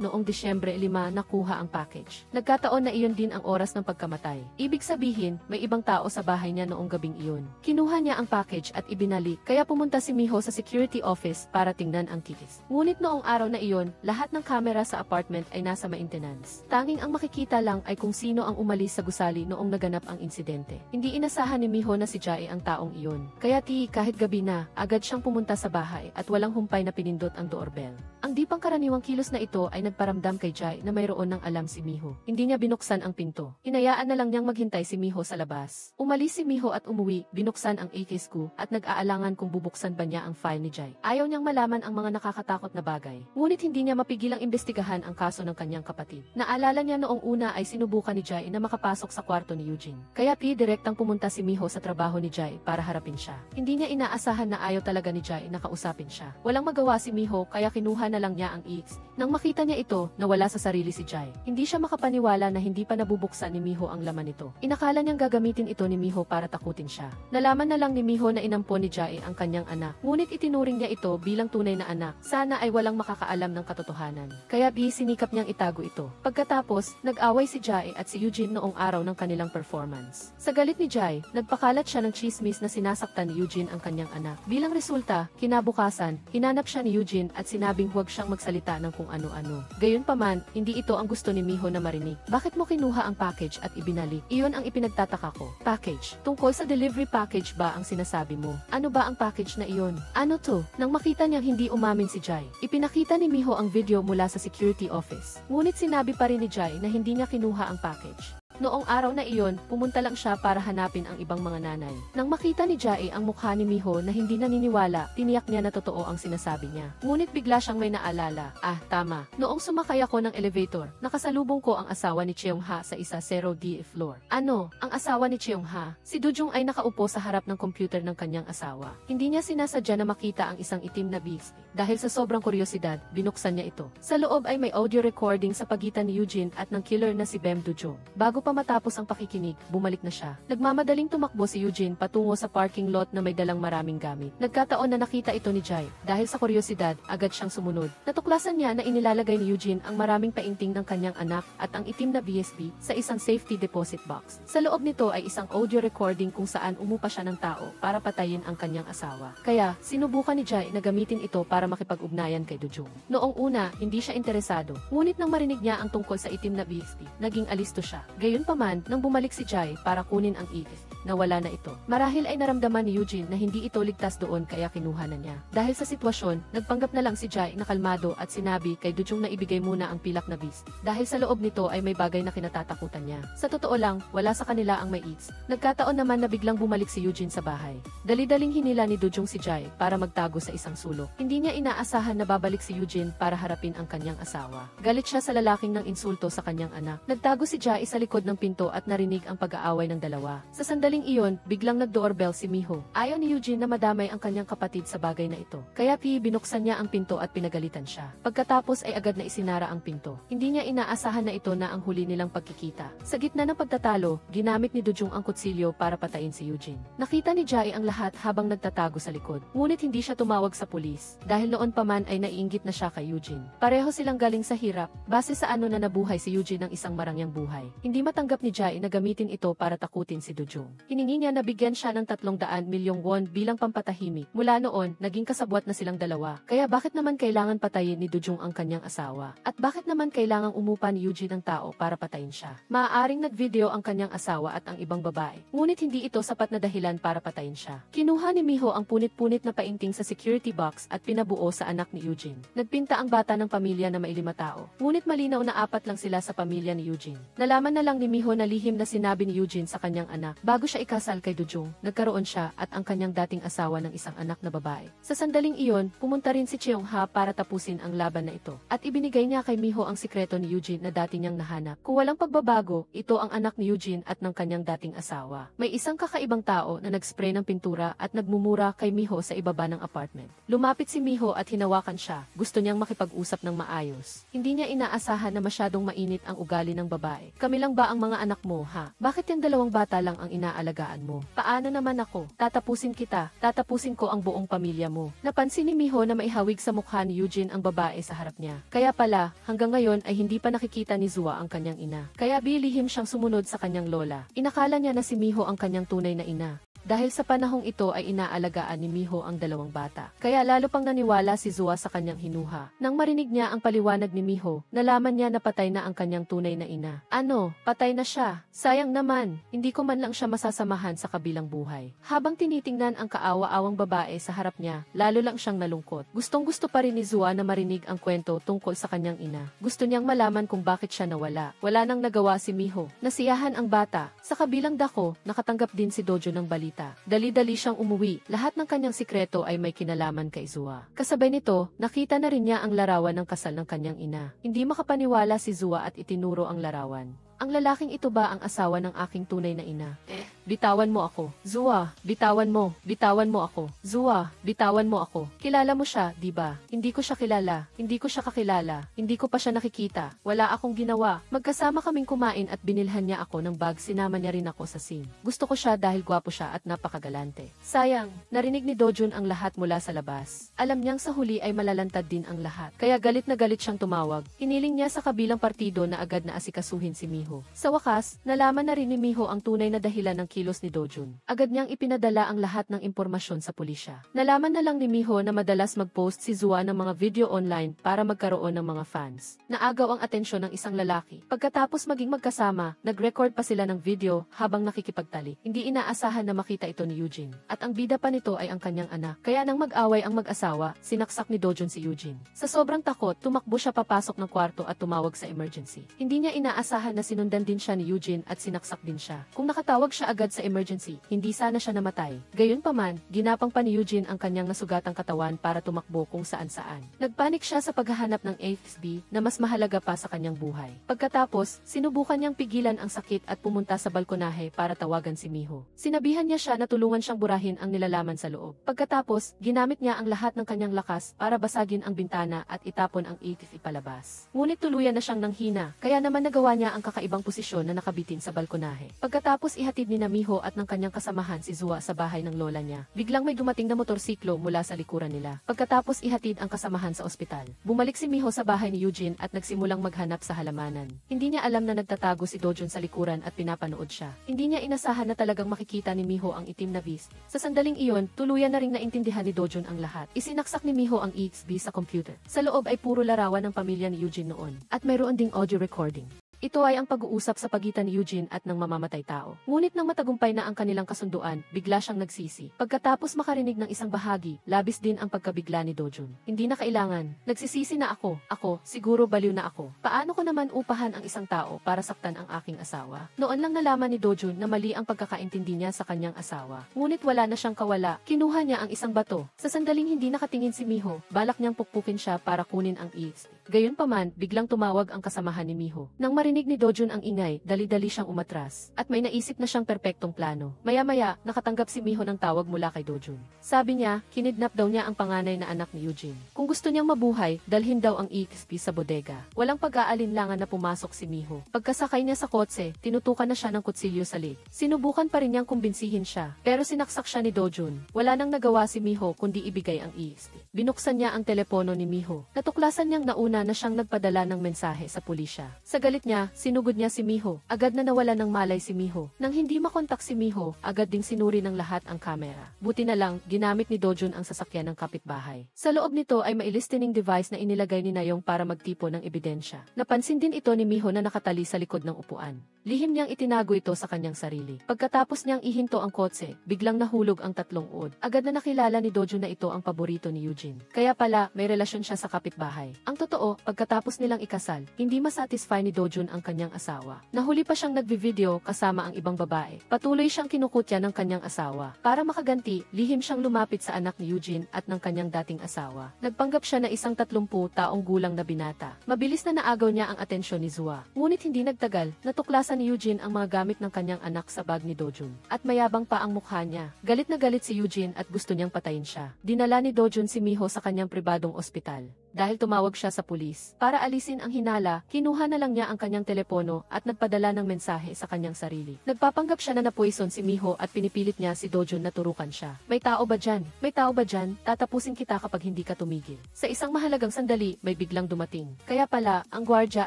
noong Disyembre 5 nakuha ang package. Nagkataon na iyon din ang oras ng pagkamatay. Ibig sabihin, may ibang tao sa bahay niya noong gabing iyon. Kinuha niya ang package at ibinalik, kaya pumunta si Miho sa security office para tingnan ang keys. Ngunit noong araw na iyon, lahat ng kamera sa apartment ay nasa maintenance. Tanging ang makikita lang ay kung sino ang umalis sa gusali noong naganap ang insidente. Hindi inasahan ni Miho na si Jai ang taong iyon. Kaya kahit gabi na, agad siyang pumunta sa bahay at walang humpay na pinindot ang doorbell. Ang di pangkaraniwang kilos na ito ay nagparamdam kay Jai na mayroon ng alam si Miho. Hindi niya binuksan ang pinto. Hinayaan na lang niyang maghintay si Miho sa labas. Umalis si Miho at umuwi, binuksan ang AK-SCU at nag-aalangan kung bubuksan ba niya ang file ni Jai. Ayaw niyang malaman ang mga nakakatakot na bagay. Ngunit hindi niya mapigilang imbestigahan ang kaso ng kanyang kapatid. Naalala niya noong una ay sinubukan ni Jai na makapasok sa kwarto ni Eugene. Kaya direktang pumunta si Miho sa trabaho ni Jai para harapin siya. Hindi niya inaasahan na ayaw talaga ni Jai na kausapin siya. Walang magawa si Miho kaya kinuha na lang niya ang X. Nang makita niya ito, nawala sa sarili si Jai. Hindi siya makapaniwala na hindi pa nabubuksan ni Miho ang laman nito. Inakala niyang gagamitin ito ni Miho para takutin siya. Nalaman na lang ni Miho na inampon ni Jai ang kanyang anak. Ngunit itinuring niya ito bilang tunay na anak. Sana ay walang makakaalam ng katotohanan. Kaya sinikap niyang itago ito. Pagkatapos, nag-away si Jai at si Eugene noong araw ng kanilang performance. Sa galit ni Jai, nagpakalat siya ng chismis na sinasaktan ni Eugene ang kanyang anak. Bilang resulta, kinabukasan, hinanap siya ni Eugene at sinabing huwag siyang magsalita ng kung ano-ano. Gayunpaman, hindi ito ang gusto ni Miho na marinig. Bakit mo kinuha ang package at ibinalik? Iyon ang ipinagtataka ko. Package. Tungkol sa delivery package ba ang sinasabi mo? Ano ba ang package na iyon? Ano to? Nang makita niyang hindi umamin si Jai, ipinakita ni Miho ang video mula sa security office. Ngunit sinabi pa rin ni Jai na hindi niya kinuha ang package. Noong araw na iyon, pumunta lang siya para hanapin ang ibang mga nanay. Nang makita ni Jai ang mukha ni Miho na hindi naniniwala, tiniyak niya na totoo ang sinasabi niya. Ngunit bigla siyang may naalala. Tama. Noong sumakay ako ng elevator, nakasalubong ko ang asawa ni Cheong Ha sa isa 0D floor. Ano? Ang asawa ni Cheong Ha? Si Dujung ay nakaupo sa harap ng computer ng kanyang asawa. Hindi niya sinasadya na makita ang isang itim na beast. Dahil sa sobrang kuryosidad, binuksan niya ito. Sa loob ay may audio recording sa pagitan ni Eugene at ng killer na si Bem Dujung. Bago pa matapos ang pakikinig, bumalik na siya. Nagmamadaling tumakbo si Eugene patungo sa parking lot na may dalang maraming gamit. Nagkataon na nakita ito ni Jai. Dahil sa kuryosidad, agad siyang sumunod. Natuklasan niya na inilalagay ni Eugene ang maraming painting ng kanyang anak at ang itim na BSB sa isang safety deposit box. Sa loob nito ay isang audio recording kung saan umupa siya ng tao para patayin ang kanyang asawa. Kaya, sinubukan ni Jai na gamitin ito para makipag-ugnayan kay Dujung. Noong una, hindi siya interesado. Ngunit nang marinig niya ang tungkol sa itim na BSB, naging alisto siya. Gayunpaman, nang bumalik si Jai para kunin ang itis, nawala na ito. Marahil ay naramdaman ni Eugene na hindi ito ligtas doon kaya kinuha na niya. Dahil sa sitwasyon, nagpanggap na lang si Jai na kalmado at sinabi kay Dujung na ibigay muna ang pilak na beast. Dahil sa loob nito ay may bagay na kinatatakutan niya. Sa totoo lang, wala sa kanila ang may eats. Nagkataon naman na biglang bumalik si Eugene sa bahay. Dali-daling hinila ni Dujung si Jai para magtago sa isang sulok. Hindi niya inaasahan na babalik si Eugene para harapin ang kanyang asawa. Galit siya sa lalaking ng insulto sa kanyang anak. Nagtago si Jai sa likod ng pinto at narinig ang pag-aaway ng dalawa. Sa sandali sandaling iyon, biglang nag-doorbell si Miho. Ayaw ni Eugene na madamay ang kanyang kapatid sa bagay na ito. Kaya binuksan niya ang pinto at pinagalitan siya. Pagkatapos ay agad na isinara ang pinto. Hindi niya inaasahan na ito na ang huli nilang pagkikita. Sa gitna ng pagtatalo, ginamit ni Dojung ang kutsilyo para patayin si Eugene. Nakita ni Jae ang lahat habang nagtatago sa likod. Ngunit hindi siya tumawag sa pulis. Dahil noon pa man ay naiinggit na siya kay Eugene. Pareho silang galing sa hirap, base sa ano na nabuhay si Eugene ng isang marangyang buhay. Hindi matanggap ni Jae na gamitin ito para takutin si Dojung. Hiningi niya na bigyan siya ng 300 milyong won bilang pampatahimik. Mula noon, naging kasabwat na silang dalawa. Kaya bakit naman kailangan patayin ni Dojung ang kanyang asawa? At bakit naman kailangang umupa ni Eugene ang tao para patayin siya? Maaaring nagvideo ang kanyang asawa at ang ibang babae. Ngunit hindi ito sapat na dahilan para patayin siya. Kinuha ni Miho ang punit-punit na painting sa security box at pinabuo sa anak ni Eugene. Nagpinta ang bata ng pamilya na may 5 tao. Ngunit malinaw na 4 lang sila sa pamilya ni Eugene. Nalaman na lang ni Miho na lihim na sinabi ni Eugene sa kanyang anak bago siya ikasal kay Dojung. Nagkaroon siya at ang kanyang dating asawa ng isang anak na babae. Sa sandaling iyon, pumunta rin si Cheong Ha para tapusin ang laban na ito. At ibinigay niya kay Miho ang sikreto ni Eugene na dati niyang nahanap. Kung walang pagbabago, ito ang anak ni Eugene at ng kanyang dating asawa. May isang kakaibang tao na nagspray ng pintura at nagmumura kay Miho sa ibaba ng apartment. Lumapit si Miho at hinawakan siya. Gusto niyang makipag-usap ng maayos. Hindi niya inaasahan na masyadong mainit ang ugali ng babae. Kami lang ba ang mga anak mo, ha? Bakit yung 2 bata lang ang inaalagaan mo? Paano naman ako? Tatapusin kita. Tatapusin ko ang buong pamilya mo. Napansin ni Miho na maihawig sa mukha ni Eugene ang babae sa harap niya. Kaya pala, hanggang ngayon ay hindi pa nakikita ni Zua ang kanyang ina. Kaya bilihim siyang sumunod sa kanyang lola. Inakala niya na si Miho ang kanyang tunay na ina. Dahil sa panahong ito ay inaalagaan ni Miho ang 2 bata. Kaya lalo pang naniwala si Zua sa kanyang hinuha. Nang marinig niya ang paliwanag ni Miho, nalaman niya na patay na ang kanyang tunay na ina. Ano? Patay na siya? Sayang naman, hindi ko man lang siya masasamahan sa kabilang buhay. Habang tinitingnan ang kaawa-awang babae sa harap niya, lalo lang siyang nalungkot. Gustong-gusto pa rin ni Zua na marinig ang kwento tungkol sa kanyang ina. Gusto niyang malaman kung bakit siya nawala. Wala nang nagawa si Miho. Nasiyahan ang bata. Sa kabilang dako, nakatanggap din si Dojo ng balita. Dali-dali siyang umuwi. Lahat ng kanyang sikreto ay may kinalaman kay Zua. Kasabay nito, nakita na rin niya ang larawan ng kasal ng kanyang ina. Hindi makapaniwala si Zua at itinuro ang larawan. Ang lalaking ito ba ang asawa ng aking tunay na ina? Bitawan mo ako. Zua, bitawan mo. Bitawan mo ako. Zua, bitawan mo ako. Kilala mo siya, di ba? Hindi ko siya kilala. Hindi ko siya kakilala. Hindi ko pa siya nakikita. Wala akong ginawa. Magkasama kaming kumain at binilhan niya ako ng bag. Sinama niya rin ako sa scene. Gusto ko siya dahil gwapo siya at napakagalante. Sayang, narinig ni Dojun ang lahat mula sa labas. Alam niyang sa huli ay malalantad din ang lahat. Kaya galit na galit siyang tumawag. Hiniling niya sa kabilang partido na agad na asikasuhin si Miho. Sa wakas, nalaman na rin ni Miho ang tunay na dahilan ng kilos ni Dojun. Agad niyang ipinadala ang lahat ng impormasyon sa pulisya. Nalaman na lang ni Miho na madalas mag-post si Zua ng mga video online para magkaroon ng mga fans. Naagaw ang atensyon ng isang lalaki. Pagkatapos maging magkasama, nag-record pa sila ng video habang nakikipagtalik. Hindi inaasahan na makita ito ni Eugene. At ang bida pa nito ay ang kanyang anak. Kaya nang mag-away ang mag-asawa, sinaksak ni Dojun si Eugene. Sa sobrang takot, tumakbo siya papasok ng kwarto at tumawag sa emergency. Hindi niya inaasahan na sinundan din siya ni Eugene at sinaksak din siya. Kung nakatawag siya agad sa emergency, hindi sana siya namatay. Gayunpaman, ginapang pa ni Eugene ang kanyang nasugatang katawan para tumakbo kung saan-saan. Nagpanik siya sa paghahanap ng AFSB na mas mahalaga pa sa kanyang buhay. Pagkatapos, sinubukan niyang pigilan ang sakit at pumunta sa balkonahe para tawagan si Miho. Sinabihan niya siya na tulungan siyang burahin ang nilalaman sa loob. Pagkatapos, ginamit niya ang lahat ng kanyang lakas para basagin ang bintana at itapon ang AFSB palabas. Ngunit tuluyan na siyang nanghina, kaya naman nagawa niya ang kakaibang posisyon na nakabitin sa balkonahe. Pagkatapos ihatid ni Miho at ng kanyang kasamahan si Zua sa bahay ng lola niya. Biglang may dumating na motorsiklo mula sa likuran nila. Pagkatapos ihatid ang kasamahan sa ospital. Bumalik si Miho sa bahay ni Eugene at nagsimulang maghanap sa halamanan. Hindi niya alam na nagtatago si Dojun sa likuran at pinapanood siya. Hindi niya inasahan na talagang makikita ni Miho ang itim na beast. Sa sandaling iyon, tuluyan na ring naintindihan ni Dojun ang lahat. Isinaksak ni Miho ang EXB sa computer. Sa loob ay puro larawan ng pamilya ni Eugene noon. At mayroon ding audio recording. Ito ay ang pag-uusap sa pagitan ni Eugene at ng mamamatay tao. Ngunit nang matagumpay na ang kanilang kasunduan, bigla siyang nagsisi. Pagkatapos makarinig ng isang bahagi, labis din ang pagkabigla ni Dojun. Hindi na kailangan. Nagsisisi na ako. Siguro baliw na ako. Paano ko naman upahan ang isang tao para saktan ang aking asawa? Noon lang nalaman ni Dojun na mali ang pagkakaintindi niya sa kanyang asawa. Ngunit wala na siyang kawala. Kinuha niya ang isang bato. Sa sandaling hindi nakatingin si Miho, balak niyang pukpukin siya para kunin ang EXP. Gayunpaman, biglang tumawag ang kasamahan ni Miho. Nang marinig ni Dojun ang ingay, dali-dali siyang umatras. At may naisip na siyang perpektong plano. Maya-maya, nakatanggap si Miho ng tawag mula kay Dojun. Sabi niya, kinidnap daw niya ang panganay na anak ni Eugene. Kung gusto niyang mabuhay, dalhin daw ang EXP sa bodega. Walang pag-aalinlangan na pumasok si Miho. Pagkasakay niya sa kotse, tinutukan na siya ng kutsilyo sa leg. Sinubukan pa rin niyang kumbinsihin siya, pero sinaksak siya ni Dojun. Wala nang nagawa si Miho kundi ibigay ang EXP. Binuksan niya ang telepono ni Miho. Natuklasan niyang nauna na siyang nagpadala ng mensahe sa pulisya. Sa galit niya, sinugod niya si Miho. Agad na nawala ng malay si Miho. Nang hindi makontak si Miho, agad ding sinuri ng lahat ang kamera. Buti na lang, ginamit ni Dojun ang sasakyan ng kapitbahay. Sa loob nito ay may listening device na inilagay ni Nayong para magtipo ng ebidensya. Napansin din ito ni Miho na nakatali sa likod ng upuan. Lihim niyang itinago ito sa kanyang sarili. Pagkatapos niyang ihinto ang kotse, biglang nahulog ang tatlong uod. Agad na nakilala ni Dojun na ito ang paborito ni Eugene. Kaya pala, may relasyon siya sa kapitbahay. Ang totoo, pagkatapos nilang ikasal, hindi masatisfy ni Dojun ang kanyang asawa. Nahuli pa siyang nagvi-video kasama ang ibang babae. Patuloy siyang kinukutya ng kanyang asawa. Para makaganti, lihim siyang lumapit sa anak ni Eugene at ng kanyang dating asawa. Nagpanggap siya na isang 30 taong gulang na binata. Mabilis na naagaw niya ang atensyon ni Zua. Ngunit hindi nagtagal, natuklasan ni Eugene ang mga gamit ng kanyang anak sa bag ni Dojun. At mayabang pa ang mukha niya. Galit na galit si Eugene at gusto niyang patayin siya. Dinala ni Dojun si Miho sa kanyang pribadong ospital. Dahil tumawag siya sa pulis. Para alisin ang hinala, kinuha na lang niya ang kanyang telepono at nagpadala ng mensahe sa kanyang sarili. Nagpapanggap siya na napoison si Miho at pinipilit niya si Dojun na turukan siya. May tao ba dyan? May tao ba dyan? Tatapusin kita kapag hindi ka tumigil. Sa isang mahalagang sandali, may biglang dumating. Kaya pala, ang gwardya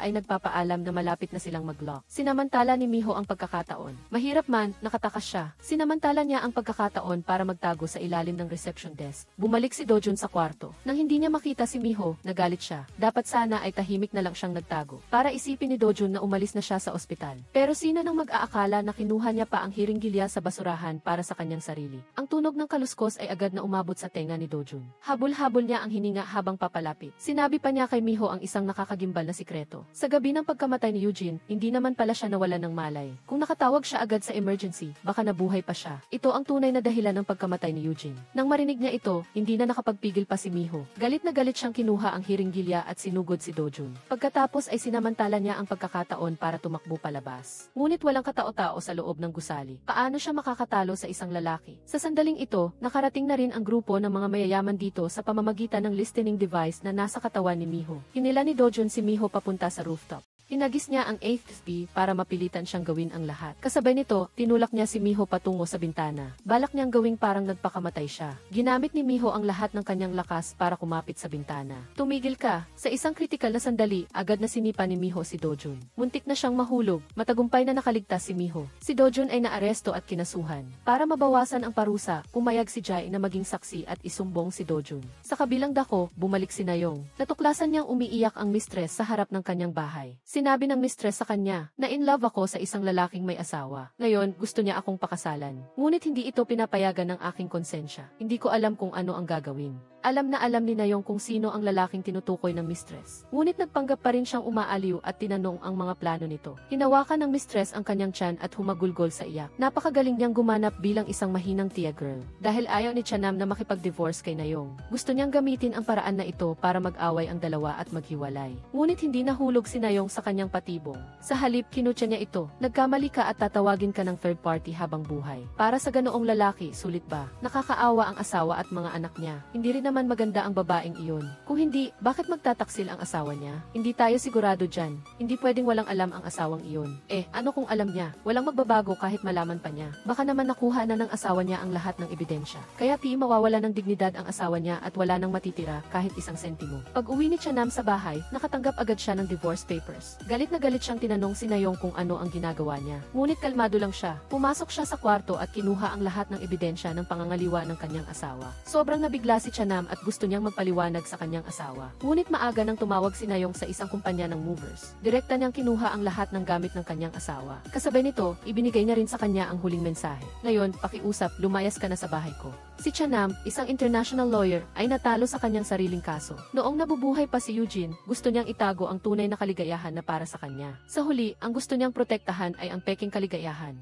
ay nagpapaalam na malapit na silang mag-lock. Sinamantala ni Miho ang pagkakataon. Mahirap man, nakatakas siya. Sinamantala niya ang pagkakataon para magtago sa ilalim ng reception desk. Bumalik si Dojun sa kwarto. Nang hindi niya makita si Miho, nagalit siya. Dapat sana ay tahimik na lang siyang nagtago. Para isipin ni Dojun na umalis na siya sa ospital. Pero sino nang mag-aakala na kinuha niya pa ang hiringgilya sa basurahan para sa kanyang sarili. Ang tunog ng kaluskos ay agad na umabot sa tenga ni Dojun. Habol-habol niya ang hininga habang papalapit. Sinabi pa niya kay Miho ang isang nakakagimbal na sikreto. Sa gabi ng pagkamatay ni Eugene, hindi naman pala siya nawalan ng malay. Kung nakatawag siya agad sa emergency, baka nabuhay pa siya. Ito ang tunay na dahilan ng pagkamatay ni Eugene. Nang marinig niya ito, hindi na nakapagpigil pa si Miho. Galit na galit siyang kinuha ang hiringgilya at sinugod si Dojun. Pagkatapos ay sinamantala niya ang pagkakataon para tumakbo palabas. Ngunit walang katao-tao sa loob ng gusali. Paano siya makakatalo sa isang lalaki? Sa sandaling ito, nakarating na rin ang grupo ng mga mayayaman dito sa pamamagitan ng listening device na nasa katawan ni Miho. Hinila ni Dojun si Miho papunta sa rooftop. Hinagis niya ang AFP para mapilitan siyang gawin ang lahat. Kasabay nito, tinulak niya si Miho patungo sa bintana. Balak niyang gawing parang nagpakamatay siya. Ginamit ni Miho ang lahat ng kanyang lakas para kumapit sa bintana. Tumigil ka. Sa isang kritikal na sandali, agad na sinipa ni Miho si Dojun. Muntik na siyang mahulog. Matagumpay na nakaligtas si Miho. Si Dojun ay naaresto at kinasuhan. Para mabawasan ang parusa, pumayag si Jai na maging saksi at isumbong si Dojun. Sa kabilang dako, bumalik si Nayong. Natuklasan niyang umiiyak ang mistress sa harap ng kanyang bahay. Sinabi ng mistress sa kanya na in love ako sa isang lalaking may asawa. Ngayon, gusto niya akong pakasalan. Ngunit hindi ito pinapayagan ng aking konsensya. Hindi ko alam kung ano ang gagawin. Alam na alam ni Nayong kung sino ang lalaking tinutukoy ng mistress. Ngunit nagpanggap pa rin siyang umaaliw at tinanong ang mga plano nito. Hinawakan ng mistress ang kanyang tiyan at humagulgol sa iyak. Napakagaling niyang gumanap bilang isang mahinang tia girl. Dahil ayaw ni Chanam na makipag-divorce kay Nayong. Gusto niyang gamitin ang paraan na ito para mag-away ang dalawa at maghiwalay. Ngunit hindi nahulog si Nayong sa kanyang patibong. Sa halip, kinutya niya ito. Nagkamali ka at tatawagin ka ng third party habang buhay. Para sa ganoong lalaki, sulit ba? Nakakaawa ang asawa at mga anak niya. Hindi rin naman maganda ang babaeng iyon. Kung hindi, bakit magtataksil ang asawa niya? Hindi tayo sigurado dyan. Hindi pwedeng walang alam ang asawang iyon. Ano kung alam niya? Walang magbabago kahit malaman pa niya. Baka naman nakuha na ng asawa niya ang lahat ng ebidensya. Kaya mawawala ng dignidad ang asawa niya at wala nang matitira kahit isang sentimo. Pag uwi ni Chanam sa bahay, nakatanggap agad siya ng divorce papers. Galit na galit siyang tinanong si Nayong kung ano ang ginagawa niya. Ngunit kalmado lang siya. Pumasok siya sa kwarto at kinuha ang lahat ng ebidensya ng pangangaliwa ng kanyang asawa. Sobrang nabigla si Chanam at gusto niyang magpaliwanag sa kanyang asawa. Ngunit maaga nang tumawag si Nayong sa isang kumpanya ng movers. Direkta niyang kinuha ang lahat ng gamit ng kanyang asawa. Kasabay nito, ibinigay niya rin sa kanya ang huling mensahe. Ngayon, pakiusap, lumayas ka na sa bahay ko. Si Chanam, isang international lawyer, ay natalo sa kanyang sariling kaso. Noong nabubuhay pa si Eugene, gusto niyang itago ang tunay na kaligayahan na para sa kanya. Sa huli, ang gusto niyang protektahan ay ang peking kaligayahan.